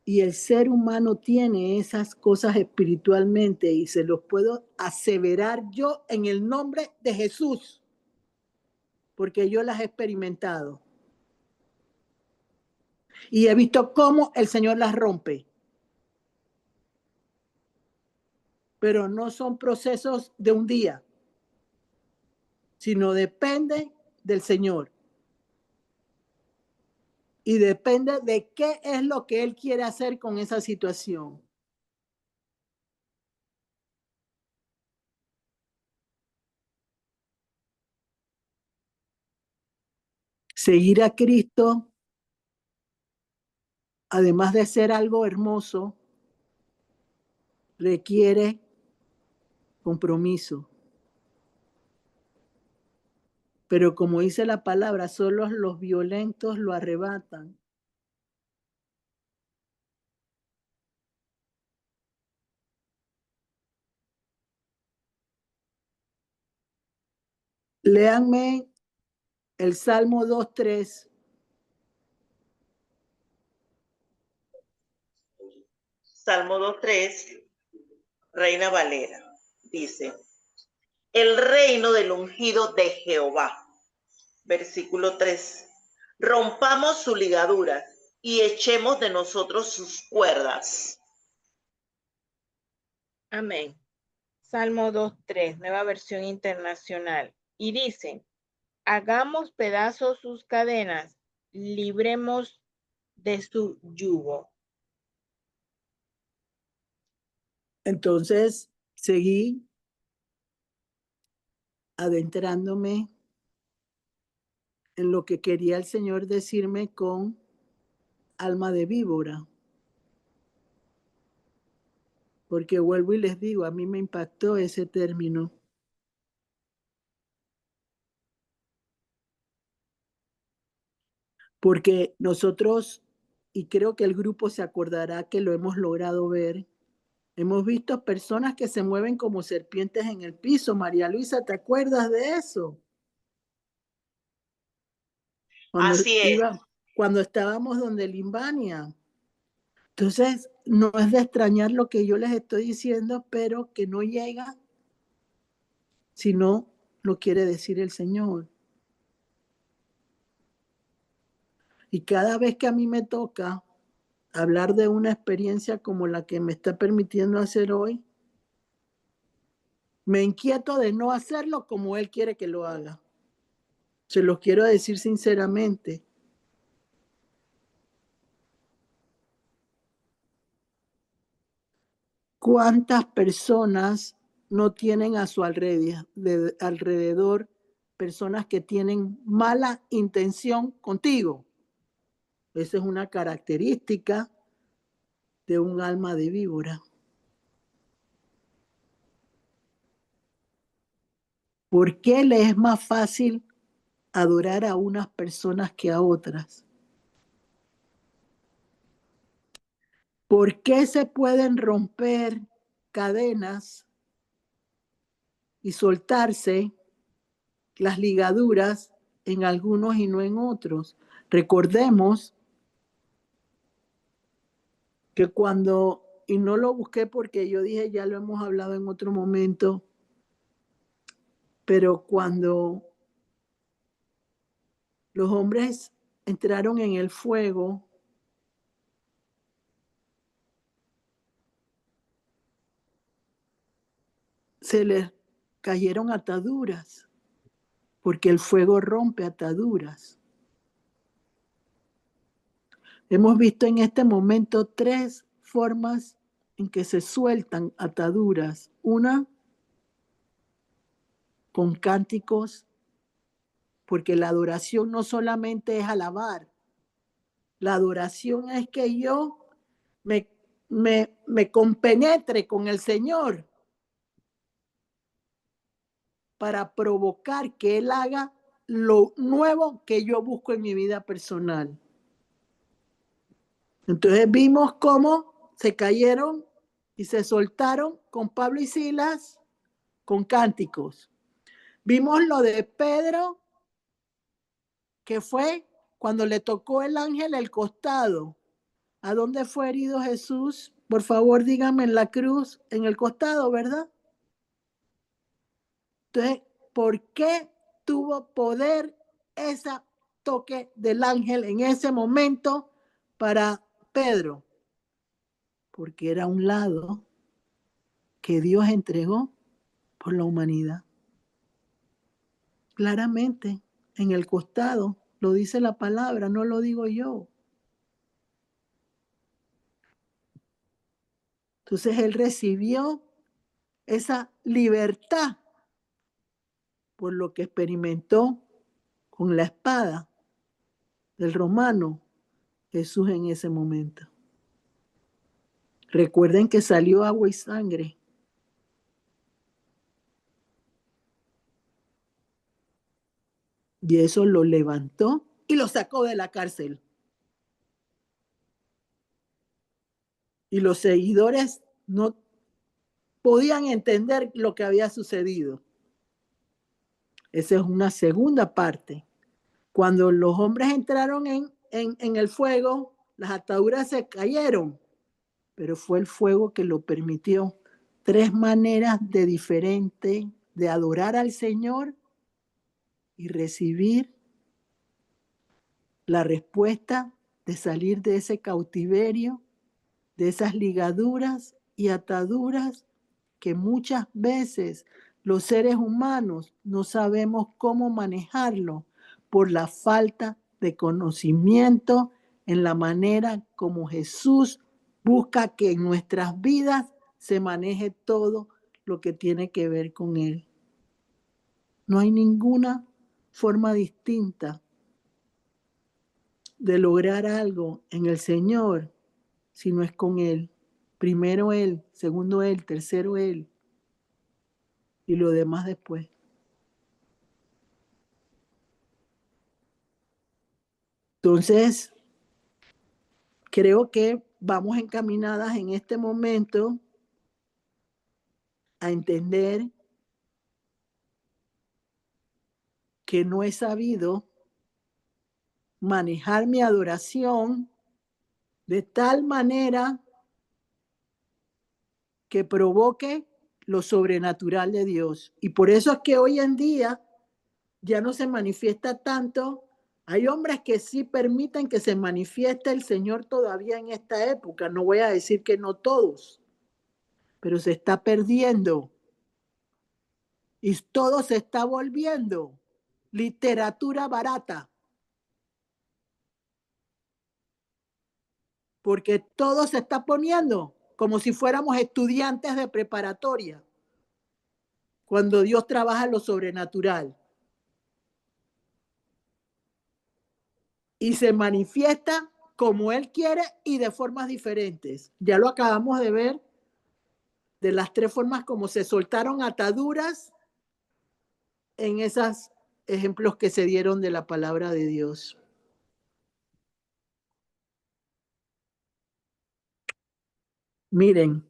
Y el ser humano tiene esas cosas espiritualmente y se los puedo aseverar yo en el nombre de Jesús, porque yo las he experimentado. Y he visto cómo el Señor las rompe. Pero no son procesos de un día, sino depende del Señor. Y depende de qué es lo que Él quiere hacer con esa situación. Seguir a Cristo, además de ser algo hermoso, requiere compromiso. Pero como dice la palabra, solo los violentos lo arrebatan. Léanme el Salmo 2:3. Salmo 2:3, Reina Valera, dice, el reino del ungido de Jehová. Versículo 3, rompamos su ligadura y echemos de nosotros sus cuerdas. Amén. Salmo 2:3, nueva versión internacional. Y dice, hagamos pedazos sus cadenas, libremos de su yugo. Entonces seguí adentrándome en lo que quería el Señor decirme con alma de víbora. Porque vuelvo y les digo, a mí me impactó ese término. Porque nosotros, y creo que el grupo se acordará que lo hemos logrado ver, hemos visto personas que se mueven como serpientes en el piso. María Luisa, ¿te acuerdas de eso? Así es. Cuando estábamos donde Limbania. Entonces, no es de extrañar lo que yo les estoy diciendo, pero que no llega si no lo quiere decir el Señor. Y cada vez que a mí me toca hablar de una experiencia como la que me está permitiendo hacer hoy, me inquieto de no hacerlo como Él quiere que lo haga. Se lo quiero decir sinceramente. ¿Cuántas personas no tienen a su alrededor personas que tienen mala intención contigo? Esa es una característica de un alma de víbora. ¿Por qué le es más fácil adorar a unas personas que a otras? ¿Por qué se pueden romper cadenas y soltarse las ligaduras en algunos y no en otros? Recordemos que cuando, y no lo busqué porque yo dije, ya lo hemos hablado en otro momento, pero cuando los hombres entraron en el fuego, se les cayeron ataduras, porque el fuego rompe ataduras. Hemos visto en este momento 3 formas en que se sueltan ataduras. Una, con cánticos, porque la adoración no solamente es alabar, la adoración es que yo me compenetre con el Señor para provocar que Él haga lo nuevo que yo busco en mi vida personal. Entonces vimos cómo se cayeron y se soltaron con Pablo y Silas con cánticos. Vimos lo de Pedro, que fue cuando le tocó el ángel el costado. ¿A dónde fue herido Jesús? Por favor, díganme, en la cruz, en el costado, ¿verdad? Entonces, ¿por qué tuvo poder ese toque del ángel en ese momento para Pedro? Porque era un lado que Dios entregó por la humanidad. Claramente, en el costado, lo dice la palabra, no lo digo yo. Entonces él recibió esa libertad por lo que experimentó con la espada, del romano, Jesús en ese momento. Recuerden que salió agua y sangre. Y eso lo levantó y lo sacó de la cárcel. Y los seguidores no podían entender lo que había sucedido. Esa es una segunda parte. Cuando los hombres entraron en el fuego, las ataduras se cayeron, pero fue el fuego que lo permitió. 3 maneras diferentes de adorar al Señor y recibir la respuesta de salir de ese cautiverio, de esas ligaduras y ataduras que muchas veces los seres humanos no sabemos cómo manejarlo por la falta de conocimiento en la manera como Jesús busca que en nuestras vidas se maneje todo lo que tiene que ver con Él. No hay ninguna forma distinta de lograr algo en el Señor si no es con Él. Primero Él, segundo Él, tercero Él y lo demás después. Entonces, creo que vamos encaminadas en este momento a entender que no he sabido manejar mi adoración de tal manera que provoque lo sobrenatural de Dios. Y por eso es que hoy en día ya no se manifiesta tanto. Hay hombres que sí permiten que se manifieste el Señor todavía en esta época. No voy a decir que no todos, pero se está perdiendo. Y todo se está volviendo literatura barata. Porque todo se está poniendo como si fuéramos estudiantes de preparatoria. Cuando Dios trabaja lo sobrenatural. Y se manifiesta como Él quiere y de formas diferentes. Ya lo acabamos de ver de las 3 formas como se soltaron ataduras en esos ejemplos que se dieron de la palabra de Dios. Miren,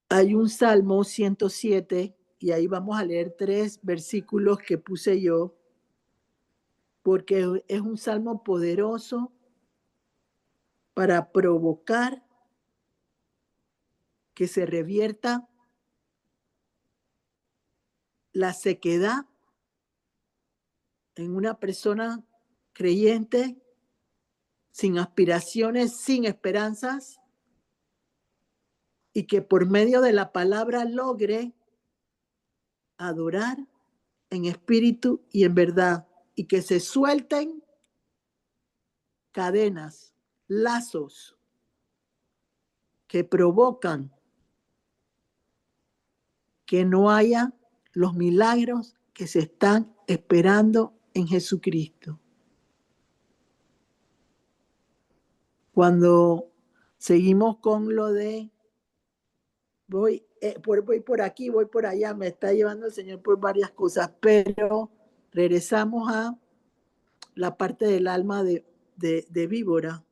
hay un Salmo 107 y ahí vamos a leer 3 versículos que puse yo, porque es un salmo poderoso para provocar que se revierta la sequedad en una persona creyente, sin aspiraciones, sin esperanzas, y que por medio de la palabra logre adorar en espíritu y en verdad, y que se suelten cadenas, lazos que provocan que no haya los milagros que se están esperando en Jesucristo. Cuando seguimos con lo de voy por aquí, voy por allá, me está llevando el Señor por varias cosas, pero regresamos a la parte del alma de víbora.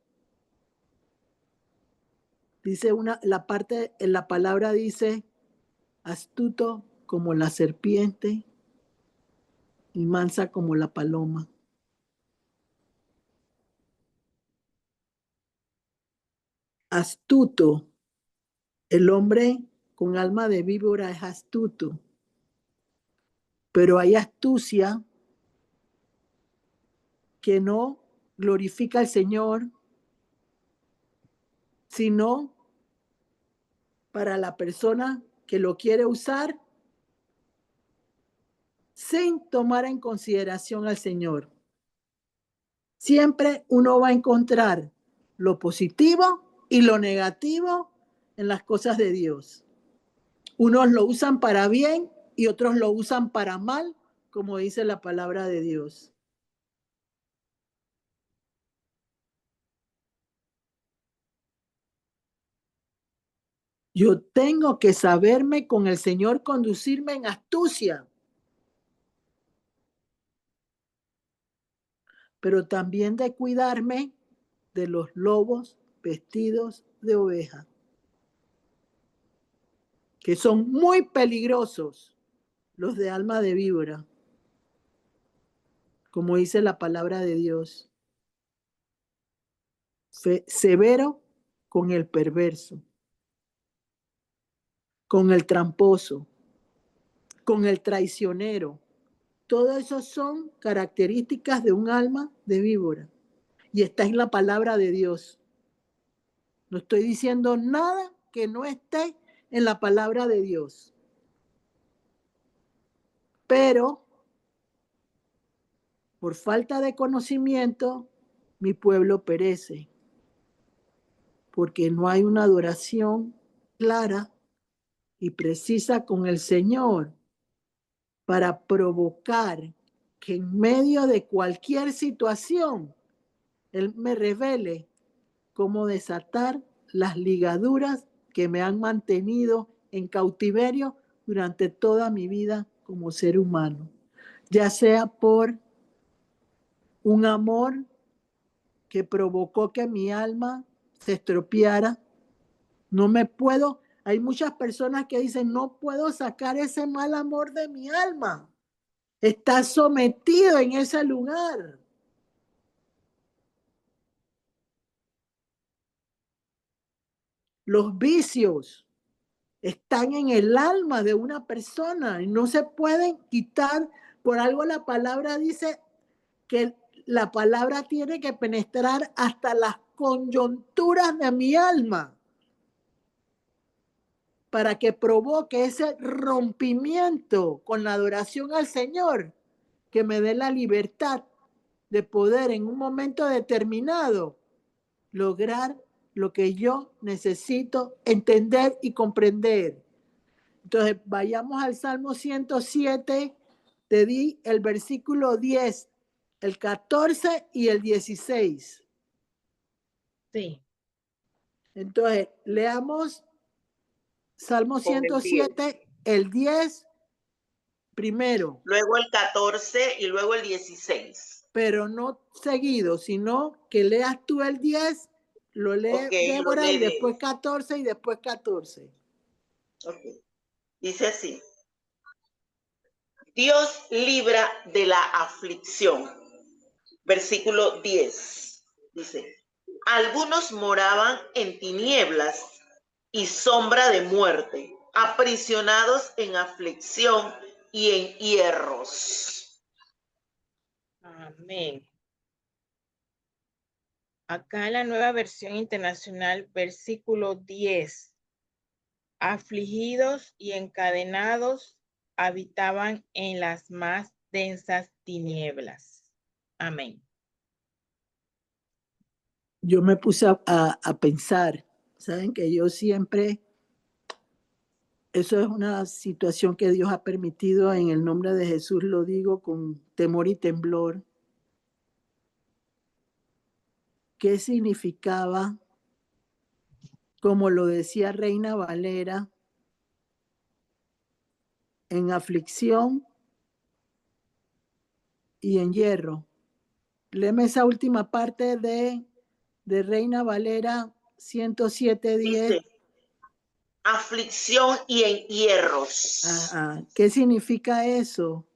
Dice la parte en la palabra dice astuto como la serpiente y mansa como la paloma. Astuto. El hombre con alma de víbora es astuto. Pero hay astucia que no glorifica al Señor, sino para la persona que lo quiere usar sin tomar en consideración al Señor. Siempre uno va a encontrar lo positivo y lo negativo en las cosas de Dios. Unos lo usan para bien y otros lo usan para mal como dice la palabra de Dios. Yo tengo que saberme con el Señor conducirme en astucia, pero también de cuidarme de los lobos vestidos de oveja, que son muy peligrosos, los de alma de víbora, como dice la palabra de Dios. Severo con el perverso, con el tramposo, con el traicionero. Todo eso son características de un alma de víbora. Y está en la palabra de Dios. No estoy diciendo nada que no esté en la palabra de Dios. Pero por falta de conocimiento, mi pueblo perece. Porque no hay una adoración clara y precisa con el Señor para provocar que en medio de cualquier situación Él me revele cómo desatar las ligaduras que me han mantenido en cautiverio durante toda mi vida como ser humano, ya sea por un amor que provocó que mi alma se estropeara. No me puedo, hay muchas personas que dicen, no puedo sacar ese mal amor de mi alma. Está sometido en ese lugar. Los vicios están en el alma de una persona y no se pueden quitar. Por algo la palabra dice que la palabra tiene que penetrar hasta las coyunturas de mi alma para que provoque ese rompimiento con la adoración al Señor, que me dé la libertad de poder en un momento determinado lograr lo que yo necesito entender y comprender. Entonces, vayamos al Salmo 107, te di el versículo 10, el 14 y el 16. Sí. Entonces, leamos Salmo Con el 107, el 10 primero, luego el 14 y luego el 16. pero no seguido, sino que leas tú el 10, lo lee Ok, lo Débora y lee. después 14 y después 14. Ok. Dice así: Dios libra de la aflicción. Versículo 10. Dice: algunos moraban en tinieblas y sombra de muerte, aprisionados en aflicción y en hierros. Amén. Acá en la nueva versión internacional, versículo 10. Afligidos y encadenados habitaban en las más densas tinieblas. Amén. Yo me puse a pensar, saben que yo siempre, eso es una situación que Dios ha permitido, en el nombre de Jesús lo digo con temor y temblor. ¿Qué significaba? Como lo decía Reina Valera, en aflicción y en hierro. Léeme esa última parte de Reina Valera 107:10. Dice: aflicción y en hierros. ¿Qué significa eso?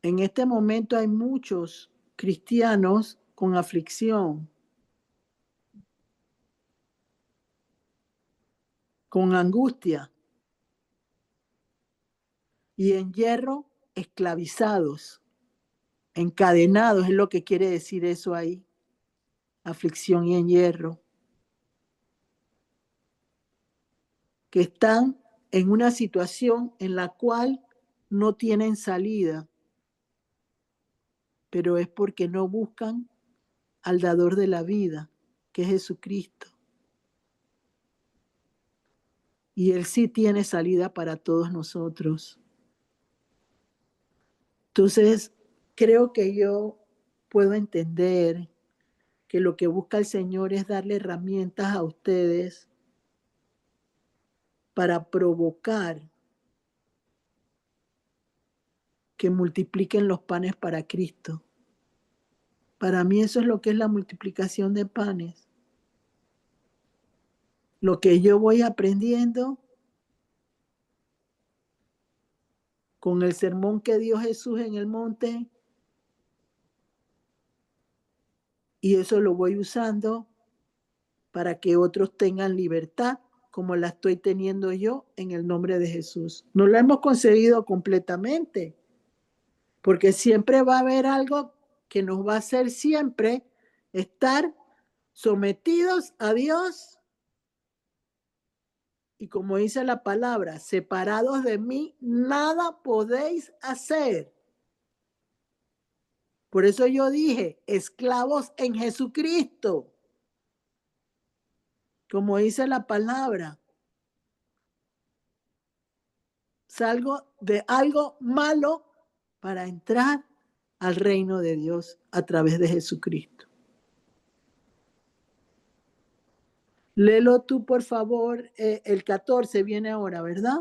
En este momento hay muchos cristianos con aflicción, con angustia y en hierro, esclavizados, encadenados, es lo que quiere decir eso ahí. Aflicción y en hierro. Que están en una situación en la cual no tienen salida, pero es porque no buscan al dador de la vida, que es Jesucristo. Y Él sí tiene salida para todos nosotros. Entonces, creo que yo puedo entender que lo que busca el Señor es darle herramientas a ustedes para provocar que multipliquen los panes para Cristo. Para mí eso es lo que es la multiplicación de panes. Lo que yo voy aprendiendo con el sermón que dio Jesús en el monte, y eso lo voy usando para que otros tengan libertad como la estoy teniendo yo en el nombre de Jesús. No lo hemos conseguido completamente, porque siempre va a haber algo que nos va a hacer siempre estar sometidos a Dios. Y como dice la palabra, separados de mí, nada podéis hacer. Por eso yo dije, esclavos en Jesucristo. Como dice la palabra, salgo de algo malo para entrar al reino de Dios a través de Jesucristo. Léelo tú, por favor. El 14 viene ahora, ¿verdad?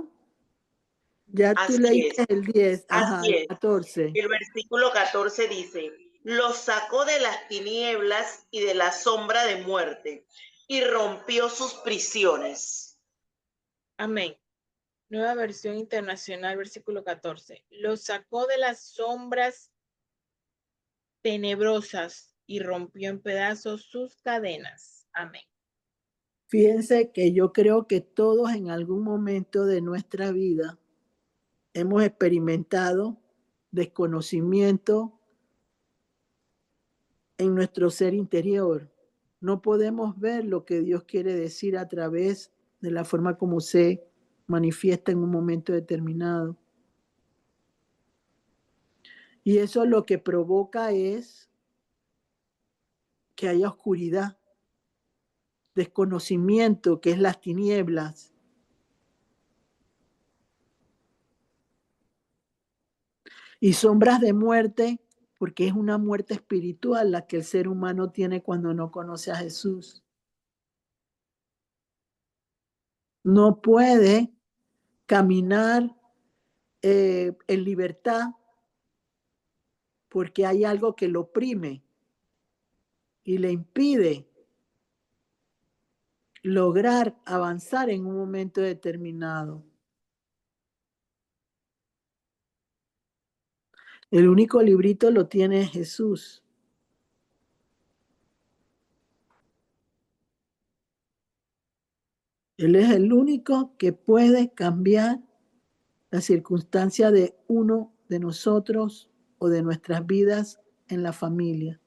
Ya tú Así leíste es, el 10, ajá, así el es. 14. El versículo 14 dice, los sacó de las tinieblas y de la sombra de muerte y rompió sus prisiones. Amén. Nueva versión internacional, versículo 14. Los sacó de las sombras tenebrosas y rompió en pedazos sus cadenas. Amén. Fíjense que yo creo que todos en algún momento de nuestra vida hemos experimentado desconocimiento en nuestro ser interior. No podemos ver lo que Dios quiere decir a través de la forma como se manifiesta en un momento determinado. Y eso lo que provoca es que haya oscuridad, desconocimiento, que es las tinieblas. Y sombras de muerte, porque es una muerte espiritual la que el ser humano tiene cuando no conoce a Jesús. No puede caminar en libertad porque hay algo que lo oprime y le impide lograr avanzar en un momento determinado. El único librito lo tiene Jesús. Él es el único que puede cambiar la circunstancia de uno de nosotros o de nuestras vidas en la familia.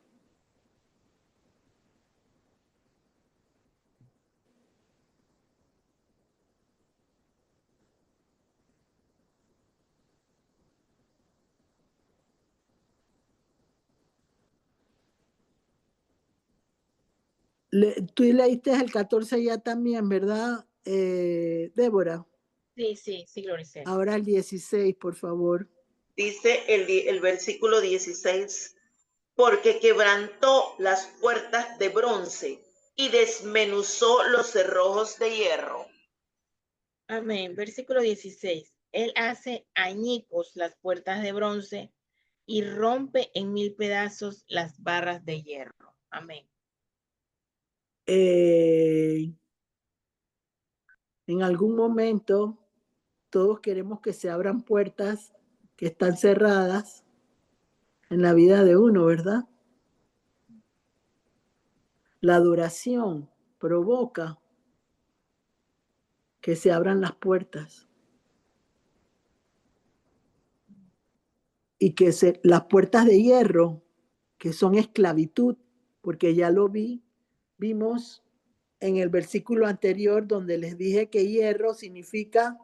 Tú leíste el 14 ya también, ¿verdad, Débora? Sí, Gloricel. Ahora el 16, por favor. Dice el versículo 16, porque quebrantó las puertas de bronce y desmenuzó los cerrojos de hierro. Amén. Versículo 16. Él hace añicos las puertas de bronce y rompe en 1000 pedazos las barras de hierro. Amén. En algún momento todos queremos que se abran puertas que están cerradas en la vida de uno, ¿verdad? La adoración provoca que se abran las puertas y que las puertas de hierro, que son esclavitud, porque ya lo vimos en el versículo anterior donde les dije que hierro significa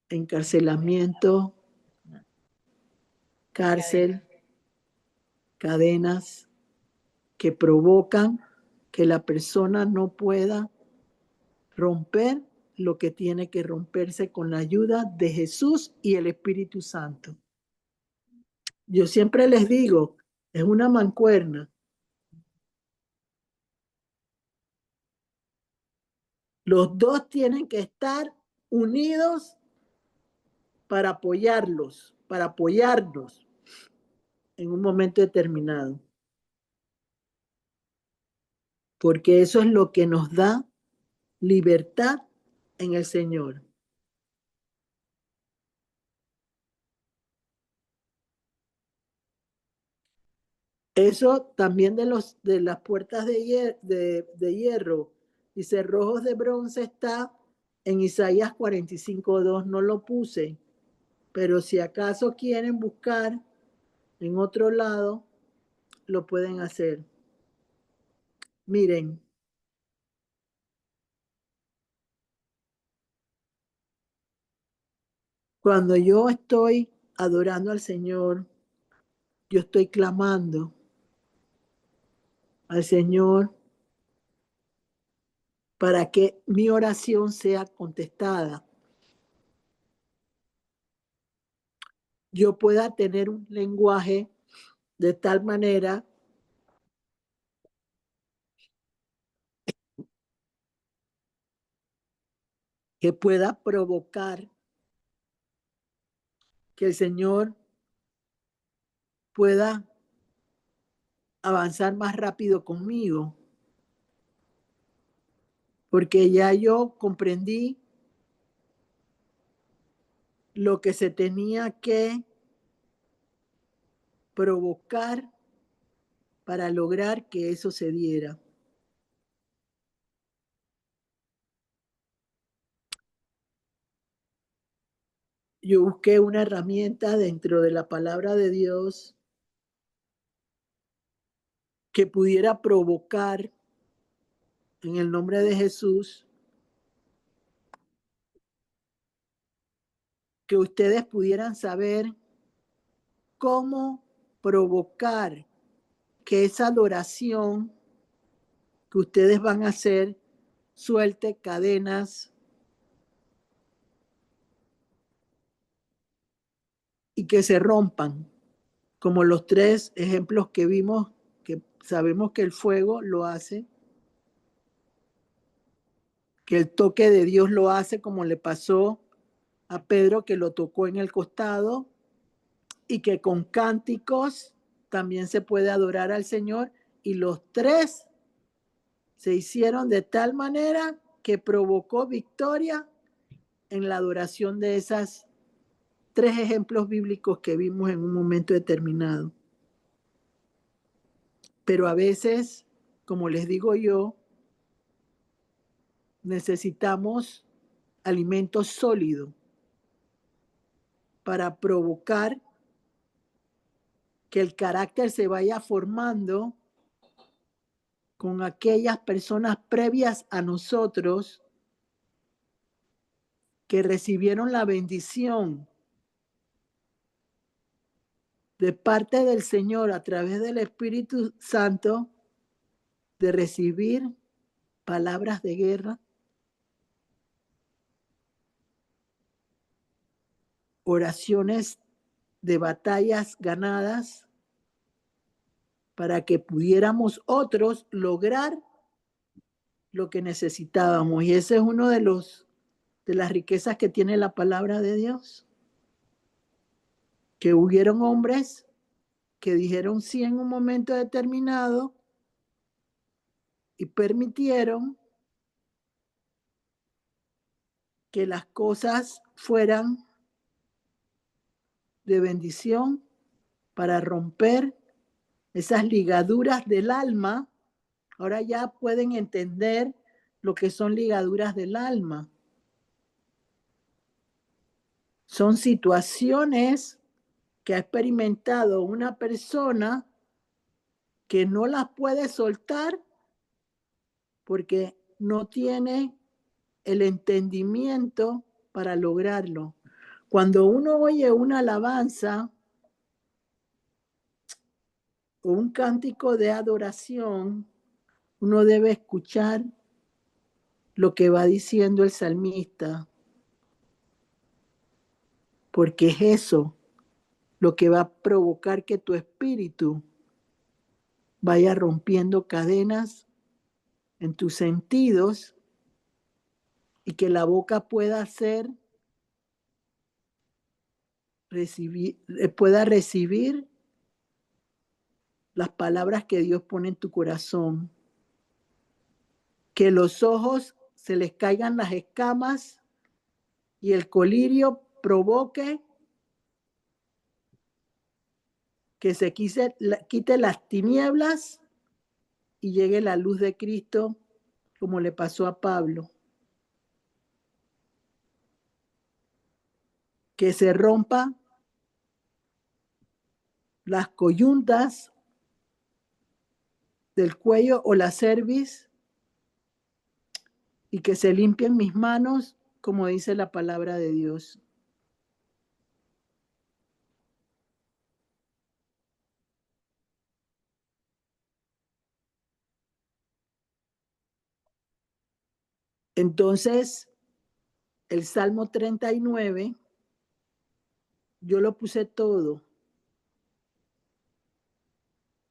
encarcelamiento, cárcel, cadenas que provocan que la persona no pueda romper lo que tiene que romperse con la ayuda de Jesús y el Espíritu Santo. Yo siempre les digo, es una mancuerna. Los dos tienen que estar unidos para apoyarlos, para apoyarnos en un momento determinado. Porque eso es lo que nos da libertad en el Señor. Eso también de las puertas de hierro y cerrojos de bronce está en Isaías 45:2. No lo puse, pero si acaso quieren buscar en otro lado, lo pueden hacer. Miren. Cuando yo estoy adorando al Señor, yo estoy clamando al Señor para que mi oración sea contestada. Yo pueda tener un lenguaje de tal manera que pueda provocar que el Señor pueda avanzar más rápido conmigo. Porque ya yo comprendí lo que se tenía que provocar para lograr que eso se diera. Yo busqué una herramienta dentro de la palabra de Dios que pudiera provocar en el nombre de Jesús que ustedes pudieran saber cómo provocar que esa adoración que ustedes van a hacer suelte cadenas y que se rompan, como los 3 ejemplos que vimos, que sabemos que el fuego lo hace, que el toque de Dios lo hace, como le pasó a Pedro, que lo tocó en el costado, y que con cánticos también se puede adorar al Señor, y los 3 se hicieron de tal manera que provocó victoria en la adoración de esas 3 ejemplos bíblicos que vimos en un momento determinado. Pero a veces, como les digo yo, necesitamos alimento sólido para provocar que el carácter se vaya formando con aquellas personas previas a nosotros que recibieron la bendición de parte del Señor a través del Espíritu Santo de recibir palabras de guerra, oraciones de batallas ganadas, para que pudiéramos otros lograr lo que necesitábamos. Y ese es uno de las riquezas que tiene la palabra de Dios. Que hubieron hombres que dijeron sí en un momento determinado y permitieron que las cosas fueran de bendición para romper esas ligaduras del alma. Ahora ya pueden entender lo que son ligaduras del alma. Son situaciones que ha experimentado una persona que no las puede soltar porque no tiene el entendimiento para lograrlo. Cuando uno oye una alabanza o un cántico de adoración, uno debe escuchar lo que va diciendo el salmista, porque es eso lo que va a provocar que tu espíritu vaya rompiendo cadenas en tus sentidos y que la boca pueda recibir las palabras que Dios pone en tu corazón. Que los ojos se les caigan las escamas y el colirio provoque que se quite las tinieblas y llegue la luz de Cristo, como le pasó a Pablo. Que se rompa las coyuntas del cuello o la cerviz y que se limpien mis manos, como dice la palabra de Dios. Entonces, el Salmo 39, yo lo puse todo.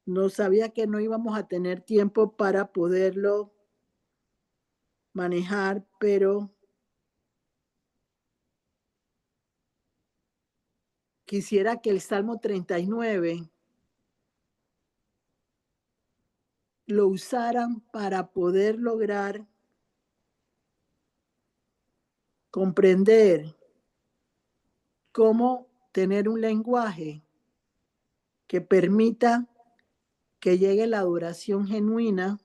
No sabía que no íbamos a tener tiempo para poderlo manejar, pero quisiera que el Salmo 39 lo usaran para poder lograr comprender cómo tener un lenguaje que permita que llegue la adoración genuina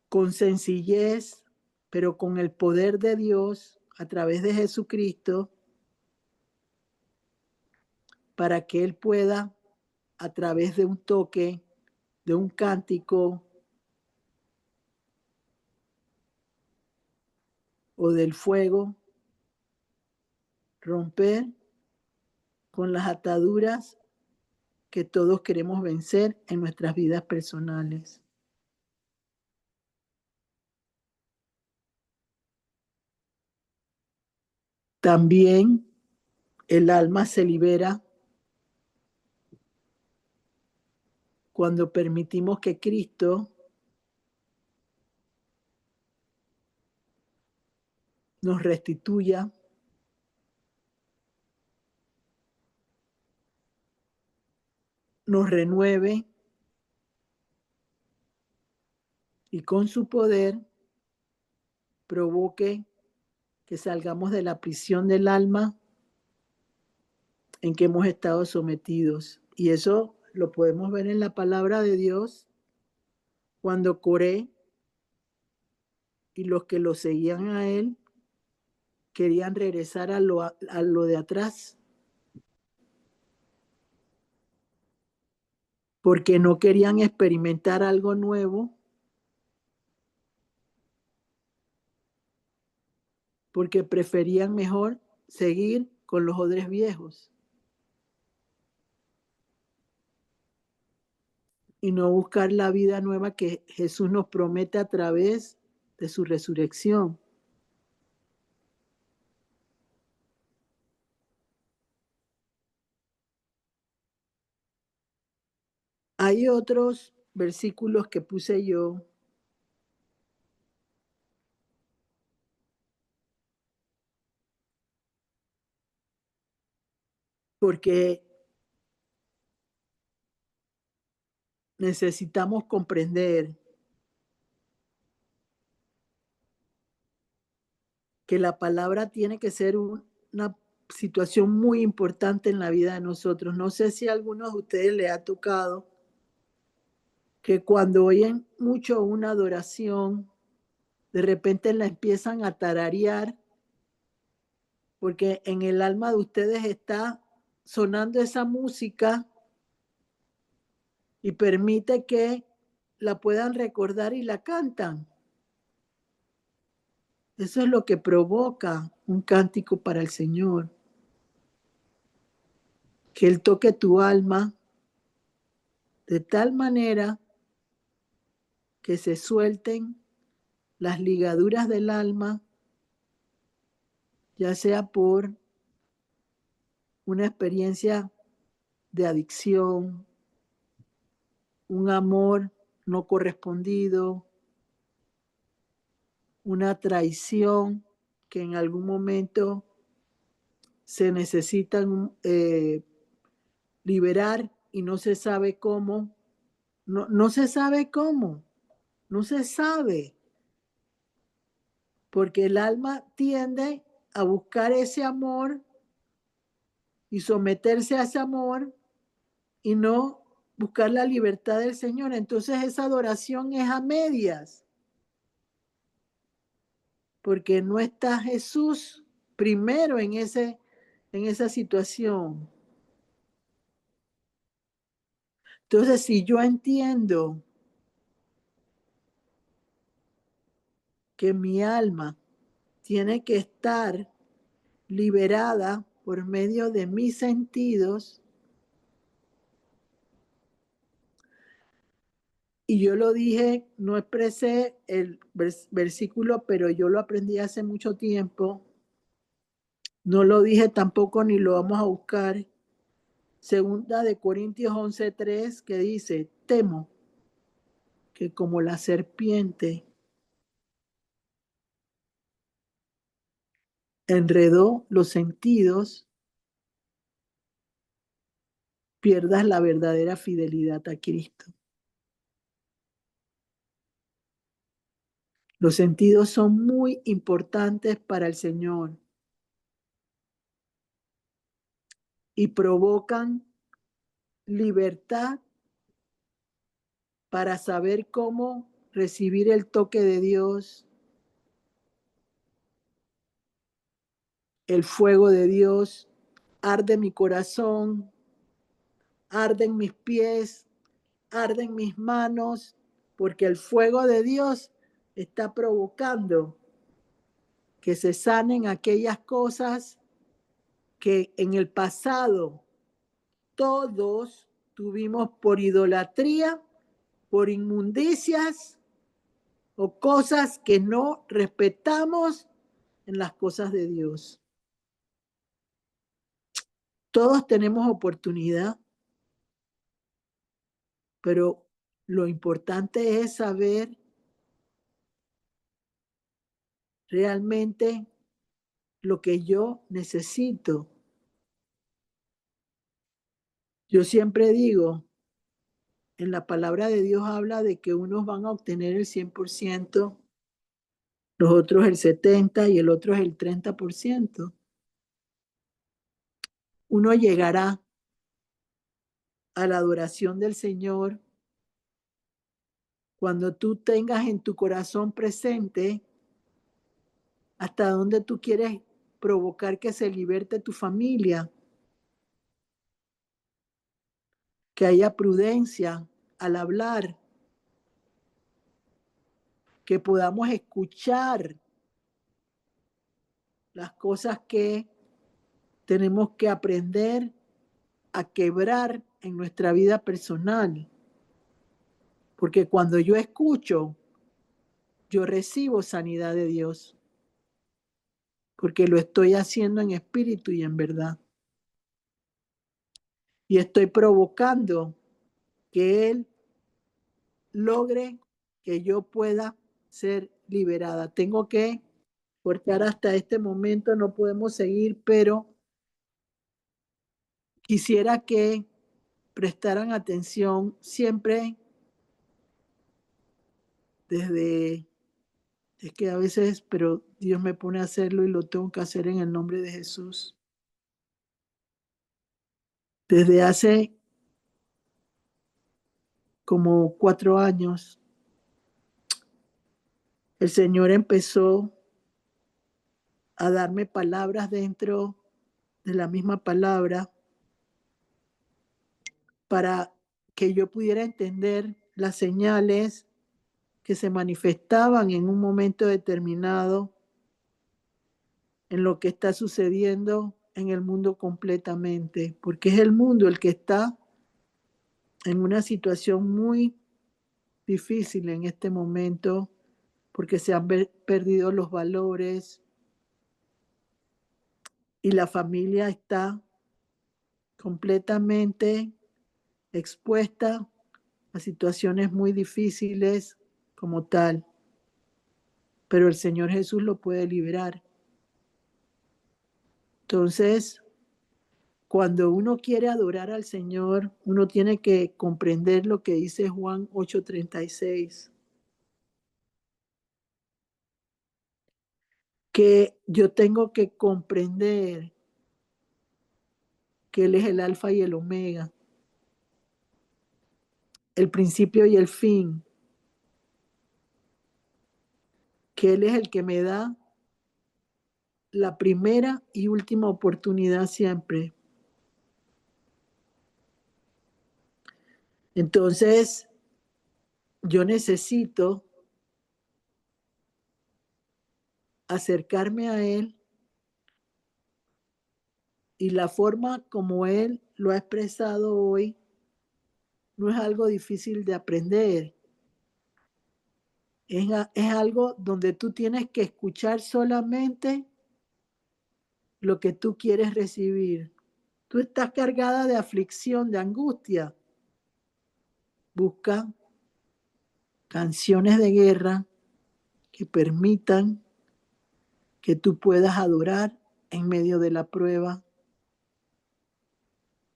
con sencillez, pero con el poder de Dios a través de Jesucristo, para que Él pueda, a través de un toque, de un cántico o del fuego, romper con las ataduras que todos queremos vencer en nuestras vidas personales. También el alma se libera cuando permitimos que Cristo nos restituya, nos renueve y con su poder provoque que salgamos de la prisión del alma en que hemos estado sometidos. Y eso lo podemos ver en la palabra de Dios cuando Coré y los que lo seguían a él querían regresar a lo de atrás, porque no querían experimentar algo nuevo, porque preferían mejor seguir con los odres viejos y no buscar la vida nueva que Jesús nos promete a través de su resurrección. Hay otros versículos que puse yo porque necesitamos comprender que la palabra tiene que ser una situación muy importante en la vida de nosotros. No sé si a algunos de ustedes les ha tocado que cuando oyen mucho una adoración, de repente la empiezan a tararear, porque en el alma de ustedes está sonando esa música y permite que la puedan recordar y la cantan. Eso es lo que provoca un cántico para el Señor. Que Él toque tu alma de tal manera que se suelten las ligaduras del alma, ya sea por una experiencia de adicción, un amor no correspondido, una traición que en algún momento se necesitan liberar y no se sabe cómo. No se sabe cómo, no se sabe, porque el alma tiende a buscar ese amor y someterse a ese amor y no buscar la libertad del Señor. Entonces esa adoración es a medias, porque no está Jesús primero en esa situación. Entonces, si yo entiendo que mi alma tiene que estar liberada por medio de mis sentidos, y yo lo dije, no expresé el versículo, pero yo lo aprendí hace mucho tiempo, no lo dije tampoco ni lo vamos a buscar. Segunda de Corintios 11:3, que dice, temo que como la serpiente enredó los sentidos, pierdas la verdadera fidelidad a Cristo. Los sentidos son muy importantes para el Señor y provocan libertad para saber cómo recibir el toque de Dios, el fuego de Dios. Arde mi corazón, arden mis pies, arden mis manos, porque el fuego de Dios está provocando que se sanen aquellas cosas que en el pasado todos tuvimos por idolatría, por inmundicias o cosas que no respetamos en las cosas de Dios. Todos tenemos oportunidad, pero lo importante es saber realmente lo que yo necesito. Yo siempre digo, en la palabra de Dios habla de que unos van a obtener el 100%, los otros el 70% y el otro es el 30%. Uno llegará a la adoración del Señor cuando tú tengas en tu corazón presente hasta dónde tú quieres provocar que se liberte tu familia, que haya prudencia al hablar, que podamos escuchar las cosas que tenemos que aprender a quebrar en nuestra vida personal. Porque cuando yo escucho, yo recibo sanidad de Dios, porque lo estoy haciendo en espíritu y en verdad. Y estoy provocando que Él logre que yo pueda ser liberada. Tengo que cortar hasta este momento, no podemos seguir, pero quisiera que prestaran atención siempre desde, es que a veces, pero Dios me pone a hacerlo y lo tengo que hacer en el nombre de Jesús. Desde hace como 4 años, el Señor empezó a darme palabras dentro de la misma palabra para que yo pudiera entender las señales que se manifestaban en un momento determinado en lo que está sucediendo en el mundo completamente, porque es el mundo el que está en una situación muy difícil en este momento porque se han perdido los valores y la familia está completamente expuesta a situaciones muy difíciles como tal, pero el Señor Jesús lo puede liberar. Entonces, cuando uno quiere adorar al Señor, uno tiene que comprender lo que dice Juan 8:36, que yo tengo que comprender que Él es el alfa y el omega, el principio y el fin, que Él es el que me da la primera y última oportunidad siempre. Entonces, yo necesito acercarme a Él y la forma como Él lo ha expresado hoy no es algo difícil de aprender. Es algo donde tú tienes que escuchar solamente lo que tú quieres recibir. Tú estás cargada de aflicción, de angustia. Busca canciones de guerra que permitan que tú puedas adorar en medio de la prueba,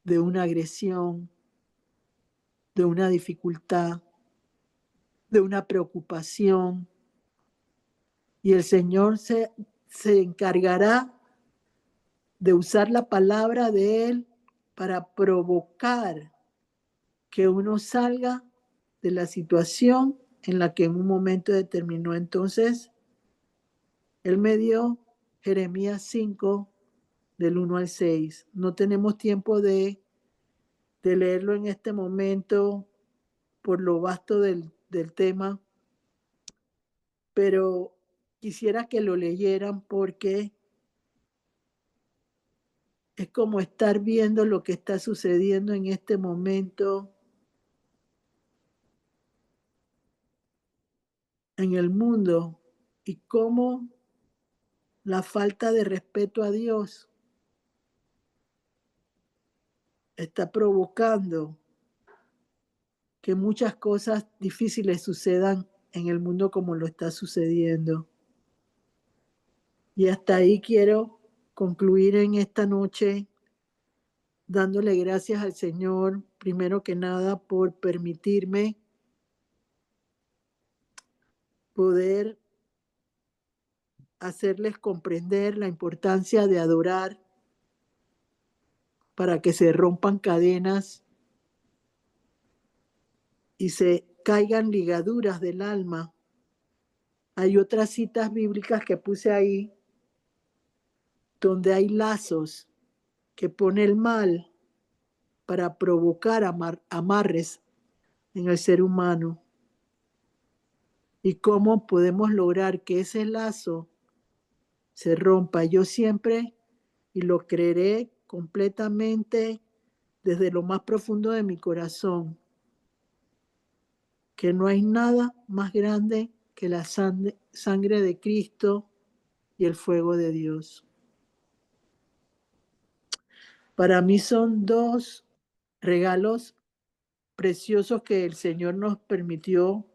de una agresión, de una dificultad, de una preocupación. Y el Señor se encargará de usar la palabra de Él para provocar que uno salga de la situación en la que en un momento determinó. Entonces, Él me dio Jeremías 5, del 1 al 6. No tenemos tiempo de leerlo en este momento por lo vasto del tema, pero quisiera que lo leyeran porque es como estar viendo lo que está sucediendo en este momento en el mundo y cómo la falta de respeto a Dios está provocando que muchas cosas difíciles sucedan en el mundo como lo está sucediendo. Y hasta ahí quiero concluir en esta noche dándole gracias al Señor, primero que nada, por permitirme poder hacerles comprender la importancia de adorar para que se rompan cadenas y se caigan ligaduras del alma. Hay otras citas bíblicas que puse ahí donde hay lazos que pone el mal para provocar amarres en el ser humano. Y cómo podemos lograr que ese lazo se rompa. Yo siempre, y lo creeré completamente desde lo más profundo de mi corazón, que no hay nada más grande que la sangre de Cristo y el fuego de Dios. Para mí son dos regalos preciosos que el Señor nos permitió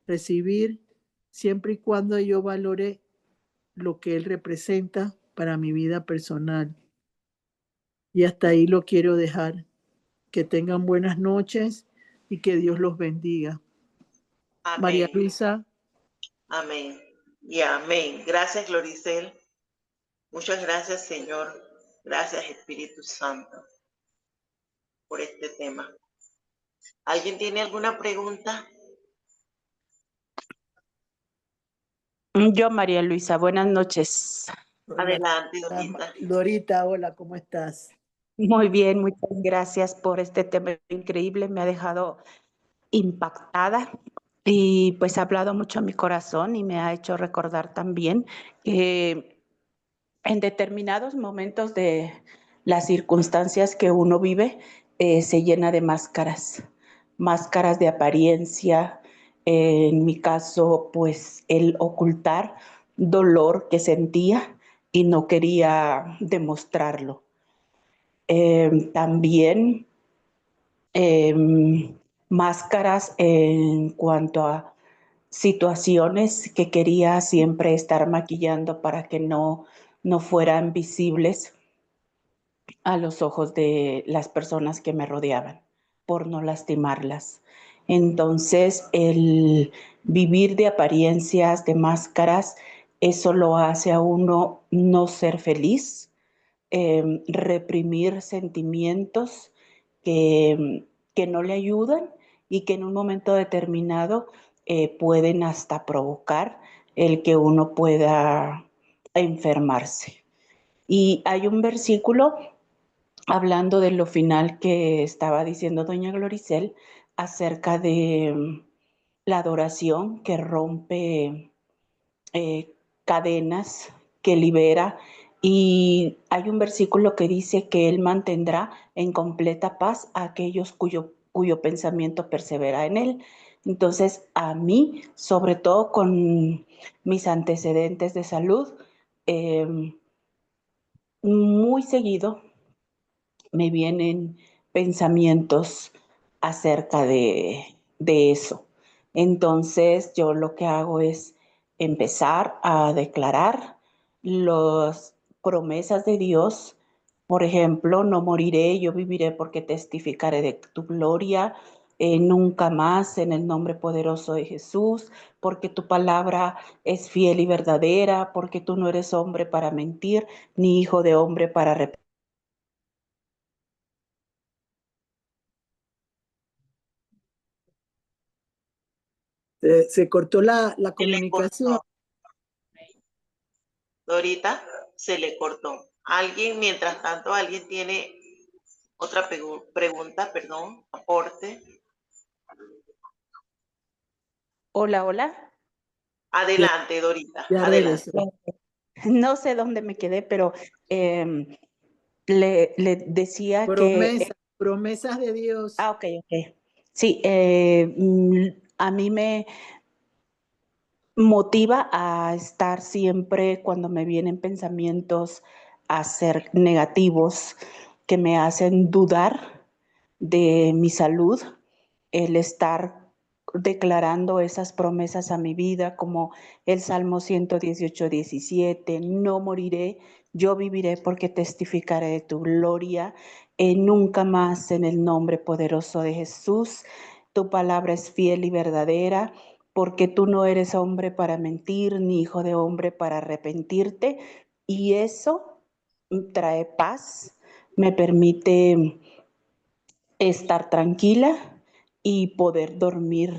recibir siempre y cuando yo valore lo que Él representa para mi vida personal. Y hasta ahí lo quiero dejar. Que tengan buenas noches y que Dios los bendiga. Amén. María Luisa. Amén. Y amén. Gracias, Gloricel. Muchas gracias, Señor. Gracias, Espíritu Santo, por este tema. ¿Alguien tiene alguna pregunta? Yo, María Luisa, buenas noches. Adelante, Dorita. Dorita, hola, ¿cómo estás? Muy bien, muchas gracias por este tema increíble. Me ha dejado impactada y pues ha hablado mucho a mi corazón y me ha hecho recordar también que en determinados momentos de las circunstancias que uno vive, se llena de máscaras de apariencia, En mi caso, pues el ocultar dolor que sentía y no quería demostrarlo. También máscaras en cuanto a situaciones que quería siempre estar maquillando para que no fueran visibles a los ojos de las personas que me rodeaban, por no lastimarlas. Entonces, el vivir de apariencias, de máscaras, eso lo hace a uno no ser feliz, reprimir sentimientos que no le ayudan y que en un momento determinado pueden hasta provocar el que uno pueda enfermarse. Y hay un versículo hablando de lo final que estaba diciendo doña Gloricel acerca de la adoración que rompe cadenas, que libera. Y hay un versículo que dice que Él mantendrá en completa paz a aquellos cuyo pensamiento persevera en Él. Entonces, a mí, sobre todo con mis antecedentes de salud, muy seguido me vienen pensamientos acerca de eso. Entonces yo lo que hago es empezar a declarar las promesas de Dios. Por ejemplo, no moriré, yo viviré porque testificaré de tu gloria. Nunca más en el nombre poderoso de Jesús, porque tu palabra es fiel y verdadera, porque tú no eres hombre para mentir, ni hijo de hombre para arrepentirse. Se cortó la Se le comunicación. cortó. Dorita, se le cortó. Alguien, mientras tanto, alguien tiene otra pregunta, perdón, aporte. Hola, hola. Ya, Adelante, Dorita, ya adelante. regresó. No sé dónde me quedé, pero le decía que... Promesas de Dios. ok, ok. Sí, a mí me motiva a estar siempre cuando me vienen pensamientos a ser negativos que me hacen dudar de mi salud, el estar declarando esas promesas a mi vida, como el Salmo 118:17, no moriré, yo viviré porque testificaré de tu gloria, nunca más en el nombre poderoso de Jesús. Tu palabra es fiel y verdadera, porque tú no eres hombre para mentir, ni hijo de hombre para arrepentirte, y eso trae paz, me permite estar tranquila y poder dormir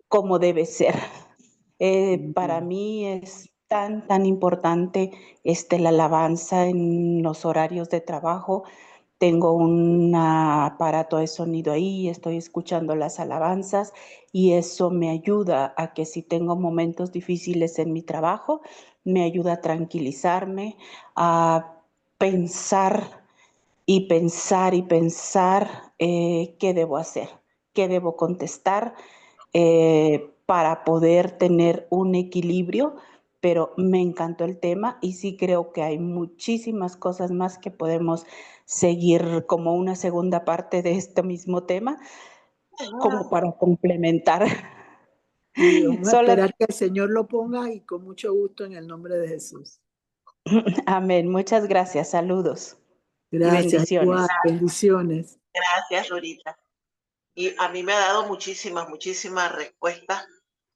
como debe ser. Para mí es tan importante la alabanza en los horarios de trabajo. Tengo un aparato de sonido ahí, estoy escuchando las alabanzas y eso me ayuda a que si tengo momentos difíciles en mi trabajo, me ayuda a tranquilizarme, a pensar y pensar qué debo hacer, qué debo contestar para poder tener un equilibrio, pero me encantó el tema y sí creo que hay muchísimas cosas más que podemos seguir como una segunda parte de este mismo tema, como para complementar. Y vamos a Solo, esperar que el Señor lo ponga y con mucho gusto en el nombre de Jesús. amén. Muchas gracias. Saludos y Gracias, igual. bendiciones. Bendiciones. Gracias, Dorita. Y a mí me ha dado muchísimas respuestas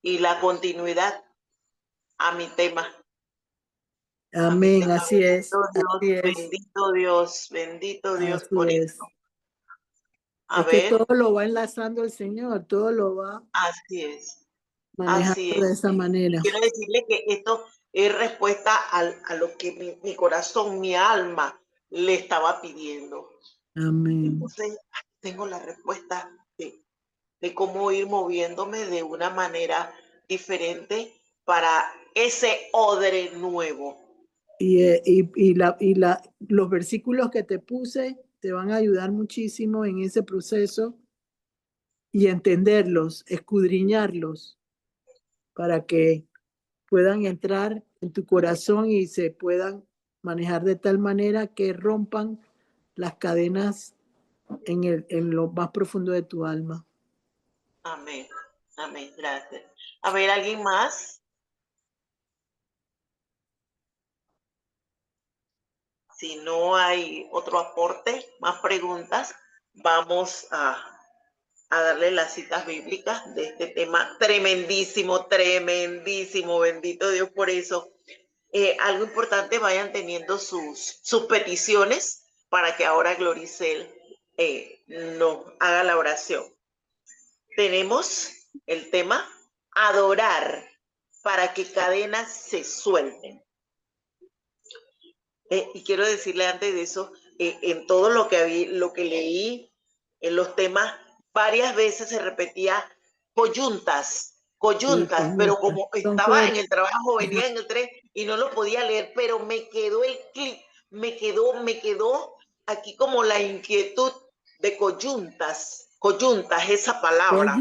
y la continuidad a mi tema. A mi Amén, tema. así es. Así es. Bendito Dios Así por es. esto. A Es que ver, todo lo va enlazando el Señor, todo lo va así es, manejando así de es. esa Y manera. quiero decirle que esto es respuesta a lo que mi corazón, mi alma le estaba pidiendo. Amén. Entonces, tengo la respuesta de cómo ir moviéndome de una manera diferente para ese odre nuevo. Los versículos que te puse te van a ayudar muchísimo en ese proceso y entenderlos, escudriñarlos, para que puedan entrar en tu corazón y se puedan manejar de tal manera que rompan las cadenas en lo más profundo de tu alma. Amén. Amén. Gracias. A ver, ¿alguien más? Si no hay otro aporte, más preguntas, vamos a darle las citas bíblicas de este tema tremendísimo, tremendísimo. Bendito Dios por eso. Algo importante, vayan teniendo sus peticiones para que ahora Gloricel nos haga la oración. Tenemos el tema adorar para que cadenas se suelten. Y quiero decirle antes de eso, en todo lo que leí, en los temas, varias veces se repetía coyuntas, pero como Son estaba en el trabajo, venía en el tren y no lo podía leer, pero me quedó el clic, me quedó aquí como la inquietud de coyuntas, esa palabra.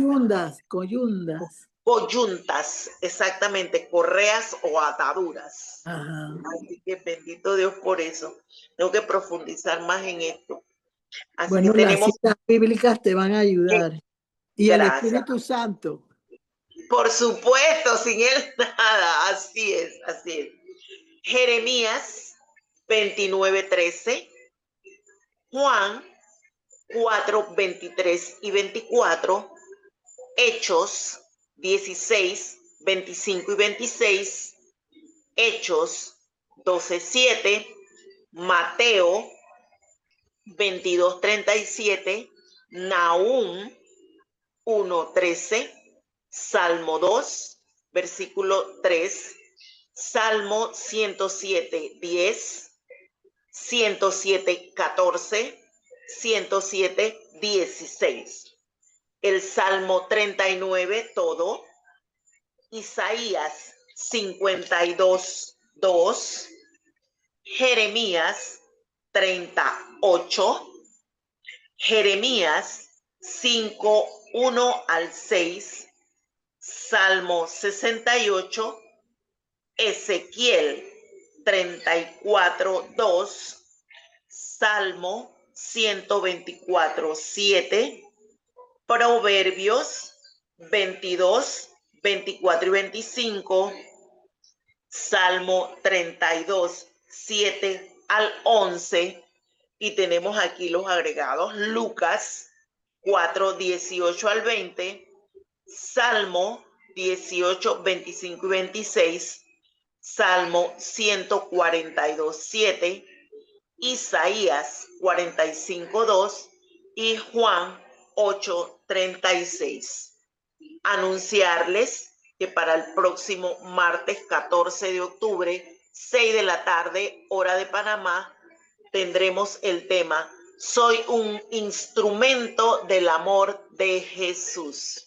coyundas. Coyuntas, exactamente, correas o ataduras. Ajá. Así que bendito Dios por eso. Tengo que profundizar más en esto. Así Bueno, que las tenemos citas bíblicas te van a ayudar. Y el gracias. Espíritu Santo. Por supuesto, sin él nada. Así es, así es. Jeremías 29:13, Juan 4:23 y 24, Hechos 16:25 y 26, Hechos 12:7, Mateo 22:37, Nahum 1:13, Salmo 2, versículo 3, Salmo 107:10, 107:14, 107:16, el Salmo 39 todo, Isaías 52:2, Jeremías 38, Jeremías 5:1 al 6, Salmo 68, Ezequiel 34:2, Salmo 124:7, Proverbios 22:24 y 25, Salmo 32:7 al 11, y tenemos aquí los agregados: Lucas 4:18 al 20, Salmo 18:25 y 26, Salmo 142:7, Isaías 45:2 y Juan 8:36. Anunciarles que para el próximo martes 14 de octubre, 6 de la tarde, hora de Panamá, tendremos el tema Soy un instrumento del amor de Jesús,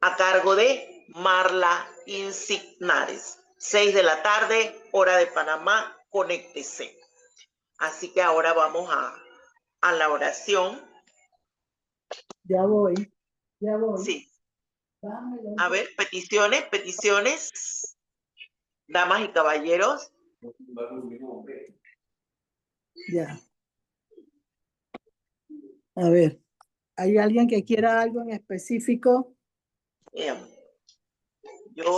a cargo de Marla Insignares. 6 de la tarde, hora de Panamá, conéctese. Así que ahora vamos a la oración. Ya voy. Sí. A ver, peticiones, damas y caballeros. Ya. A ver, ¿hay alguien que quiera algo en específico?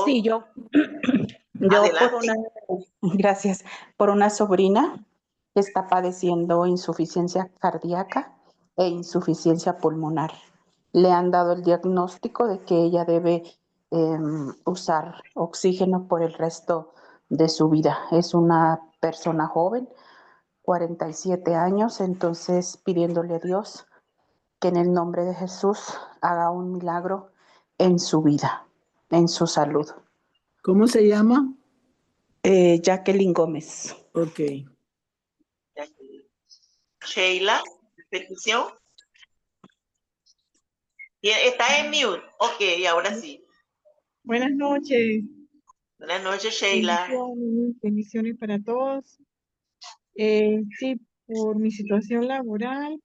Sí, yo Adelante. gracias, por una sobrina que está padeciendo insuficiencia cardíaca e insuficiencia pulmonar. Le han dado el diagnóstico de que ella debe usar oxígeno por el resto de su vida. Es una persona joven, 47 años, entonces pidiéndole a Dios que en el nombre de Jesús haga un milagro en su vida, en su salud. ¿Cómo se llama? Jacqueline Gómez. Ok. Sheila, petición. Está en mute. Ok, ahora sí. Buenas noches. Buenas noches, Sheila. Bendiciones para todos. Sí, por mi situación laboral,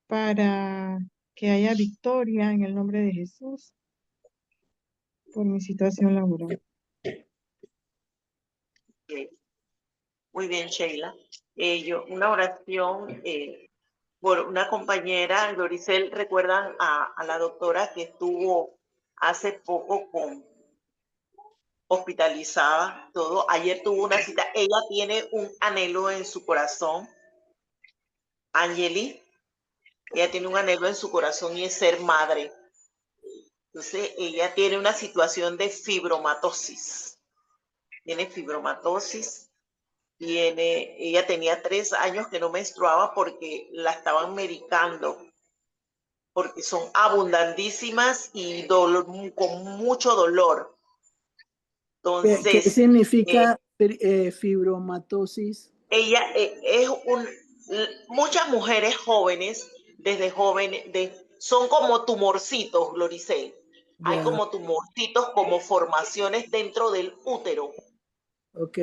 para que haya victoria en el nombre de Jesús por mi situación laboral. Muy bien, Sheila. Una oración por una compañera, Doricel, recuerdan a la doctora que estuvo hace poco hospitalizada, todo. Ayer tuvo una cita. Ella tiene un anhelo en su corazón, Angeli. Ella tiene un anhelo en su corazón y es ser madre. Entonces, ella tiene una situación de fibromatosis. Tiene fibromatosis. Ella tenía 3 años que no menstruaba porque la estaban medicando, porque son abundantísimas y con mucho dolor. ¿Qué Entonces, significa fibromatosis? ella muchas mujeres jóvenes, desde jóvenes, son como tumorcitos, Gloricel. Hay Ya, como tumorcitos, como formaciones dentro del útero. ok.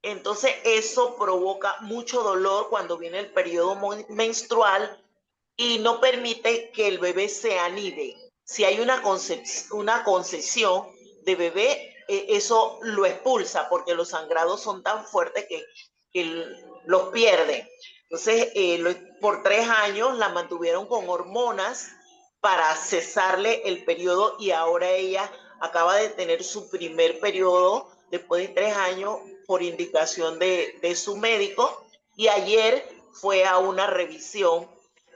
Entonces eso provoca mucho dolor cuando viene el periodo menstrual y no permite que el bebé se anide. Si hay una concesión de bebé, eso lo expulsa porque los sangrados son tan fuertes que los pierde. Entonces, por 3 años la mantuvieron con hormonas para cesarle el periodo y ahora ella acaba de tener su primer periodo después de 3 años por indicación de su médico y ayer fue a una revisión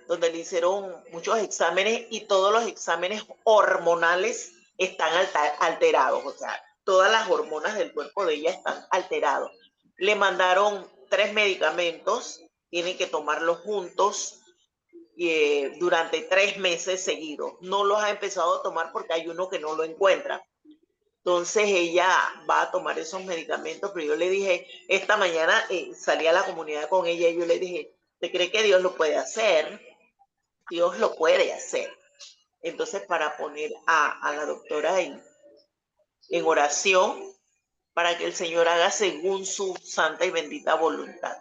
donde le hicieron muchos exámenes y todos los exámenes hormonales están alterados, o sea, todas las hormonas del cuerpo de ella están alteradas. Le mandaron 3 medicamentos, tienen que tomarlos juntos durante 3 meses seguidos. No los ha empezado a tomar porque hay uno que no lo encuentra. Entonces ella va a tomar esos medicamentos, pero yo le dije, esta mañana salí a la comunidad con ella y yo le dije, ¿te cree que Dios lo puede hacer? Dios lo puede hacer. Entonces, para poner a la doctora en oración, para que el Señor haga según su santa y bendita voluntad.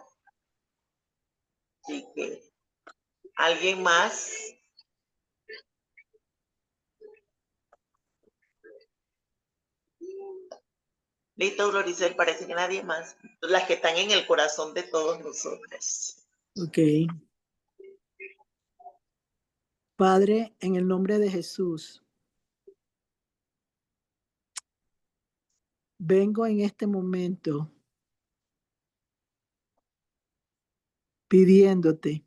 Así que, ¿alguien más? Listo, Gloricel, parece que nadie más. Las que están en el corazón de todos nosotros. Ok. Padre, en el nombre de Jesús, vengo en este momento pidiéndote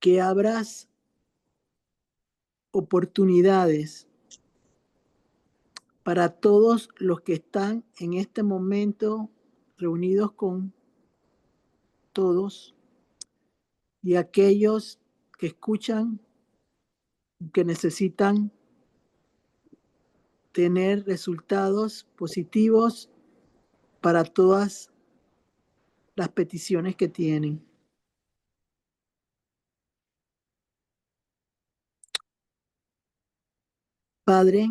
que abras oportunidades para todos los que están en este momento reunidos con todos y aquellos que escuchan, que necesitan tener resultados positivos para todas las peticiones que tienen. Padre,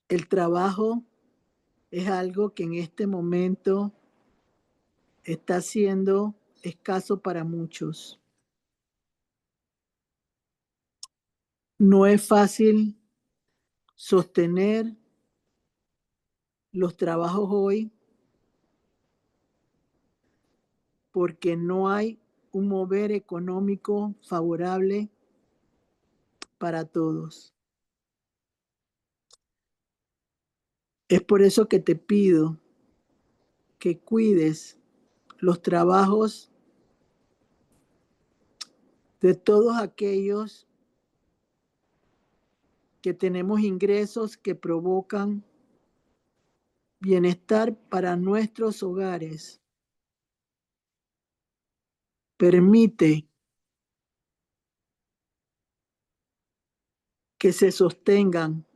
el trabajo es algo que en este momento está siendo escaso para muchos. No es fácil sostener los trabajos hoy porque no hay un mover económico favorable para todos. Es por eso que te pido que cuides los trabajos de todos aquellos que tenemos ingresos que provocan bienestar para nuestros hogares. Permite que se sostengan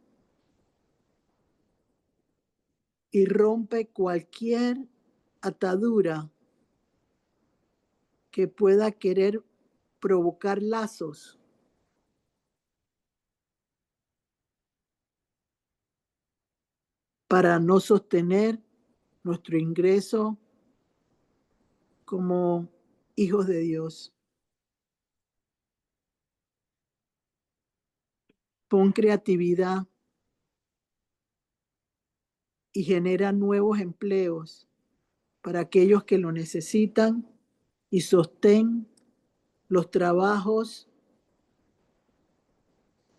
y rompe cualquier atadura que pueda querer provocar lazos para no sostener nuestro ingreso como hijos de Dios. Pon creatividad y genera nuevos empleos para aquellos que lo necesitan y sostén los trabajos,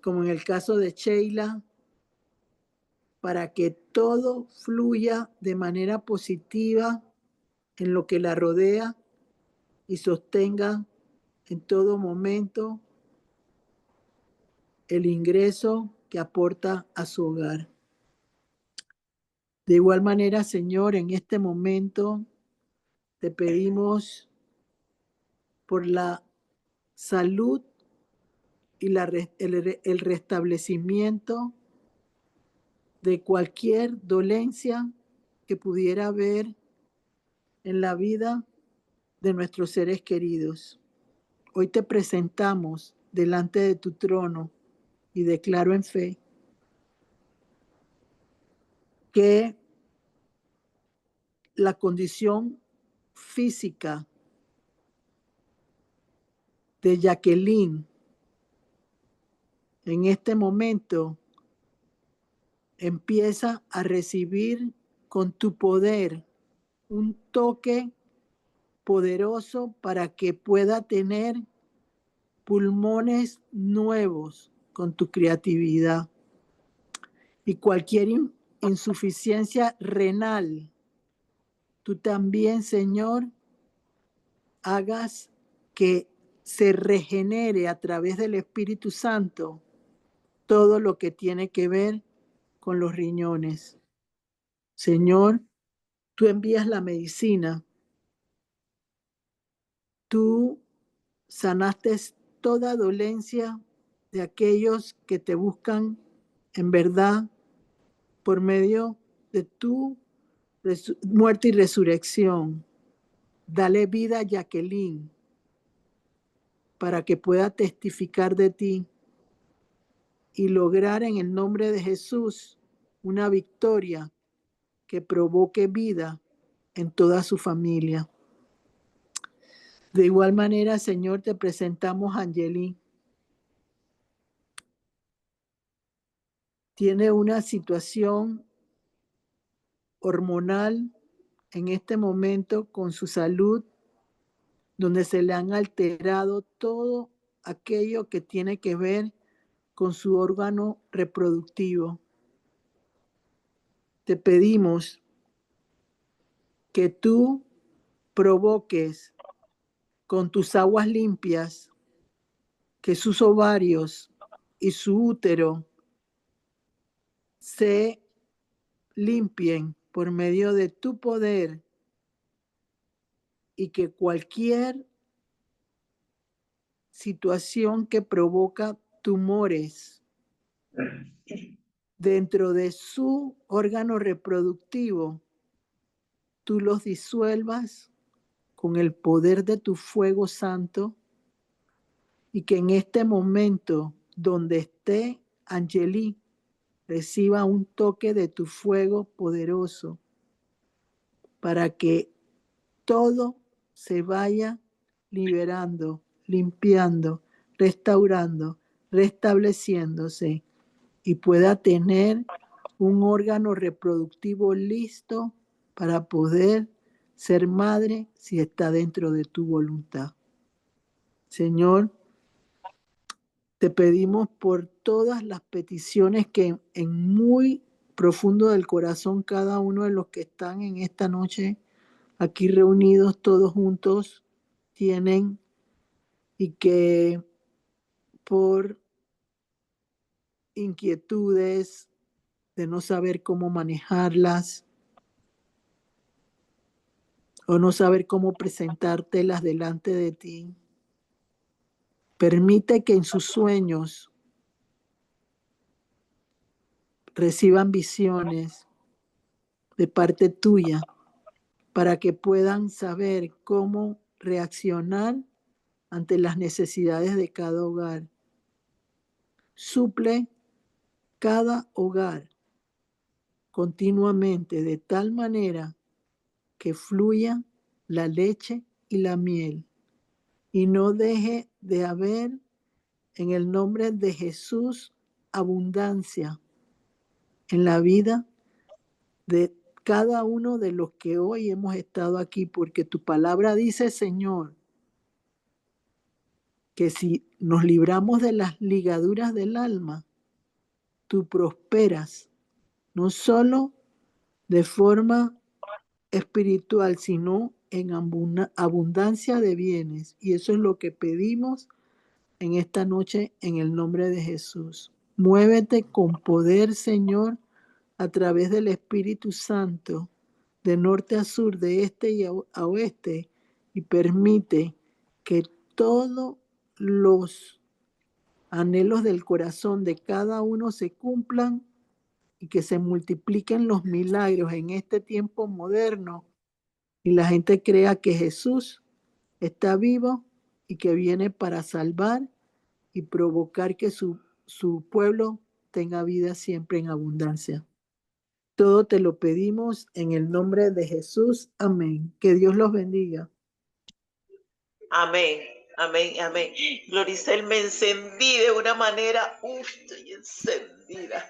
como en el caso de Sheila, para que todo fluya de manera positiva en lo que la rodea y sostenga en todo momento el ingreso que aporta a su hogar. De igual manera, Señor, en este momento te pedimos por la salud y el restablecimiento de cualquier dolencia que pudiera haber en la vida de nuestros seres queridos. Hoy te presentamos delante de tu trono y declaro en fe que la condición física de Jacqueline en este momento empieza a recibir con tu poder un toque poderoso para que pueda tener pulmones nuevos con tu creatividad y cualquier insuficiencia renal. Tú también, Señor, hagas que se regenere a través del Espíritu Santo todo lo que tiene que ver con los riñones. Señor, tú envías la medicina. Tú sanaste toda dolencia de aquellos que te buscan en verdad por medio de tu muerte y resurrección. Dale vida a Jacqueline para que pueda testificar de ti y lograr en el nombre de Jesús una victoria que provoque vida en toda su familia. De igual manera, Señor, te presentamos a Angeli. Tiene una situación hormonal en este momento con su salud, donde se le han alterado todo aquello que tiene que ver con su órgano reproductivo. Te pedimos que tú provoques con tus aguas limpias que sus ovarios y su útero se limpien por medio de tu poder y que cualquier situación que provoca tumores dentro de su órgano reproductivo, tú los disuelvas con el poder de tu fuego santo y que en este momento donde esté Angeli reciba un toque de tu fuego poderoso para que todo se vaya liberando, limpiando, restaurando, restableciéndose y pueda tener un órgano reproductivo listo para poder ser madre si está dentro de tu voluntad. Señor, te pedimos por todas las peticiones que en muy profundo del corazón cada uno de los que están en esta noche aquí reunidos todos juntos tienen y que por inquietudes de no saber cómo manejarlas o no saber cómo presentártelas delante de ti, permite que en sus sueños reciban visiones de parte tuya para que puedan saber cómo reaccionar ante las necesidades de cada hogar. Suple cada hogar continuamente de tal manera que fluya la leche y la miel y no deje de haber en el nombre de Jesús abundancia en la vida de cada uno de los que hoy hemos estado aquí, porque tu palabra dice, Señor, que si nos libramos de las ligaduras del alma, tú prosperas, no solo de forma espiritual, sino en abundancia de bienes. Y eso es lo que pedimos en esta noche en el nombre de Jesús. Muévete con poder, Señor, a través del Espíritu Santo, de norte a sur, de este y a oeste, y permite que todos los anhelos del corazón de cada uno se cumplan y que se multipliquen los milagros en este tiempo moderno y la gente crea que Jesús está vivo y que viene para salvar y provocar que su pueblo tenga vida siempre en abundancia. Todo te lo pedimos en el nombre de Jesús. Amén. Que Dios los bendiga. Amén, amén, amén. Gloricel, me encendí de una manera, estoy encendida.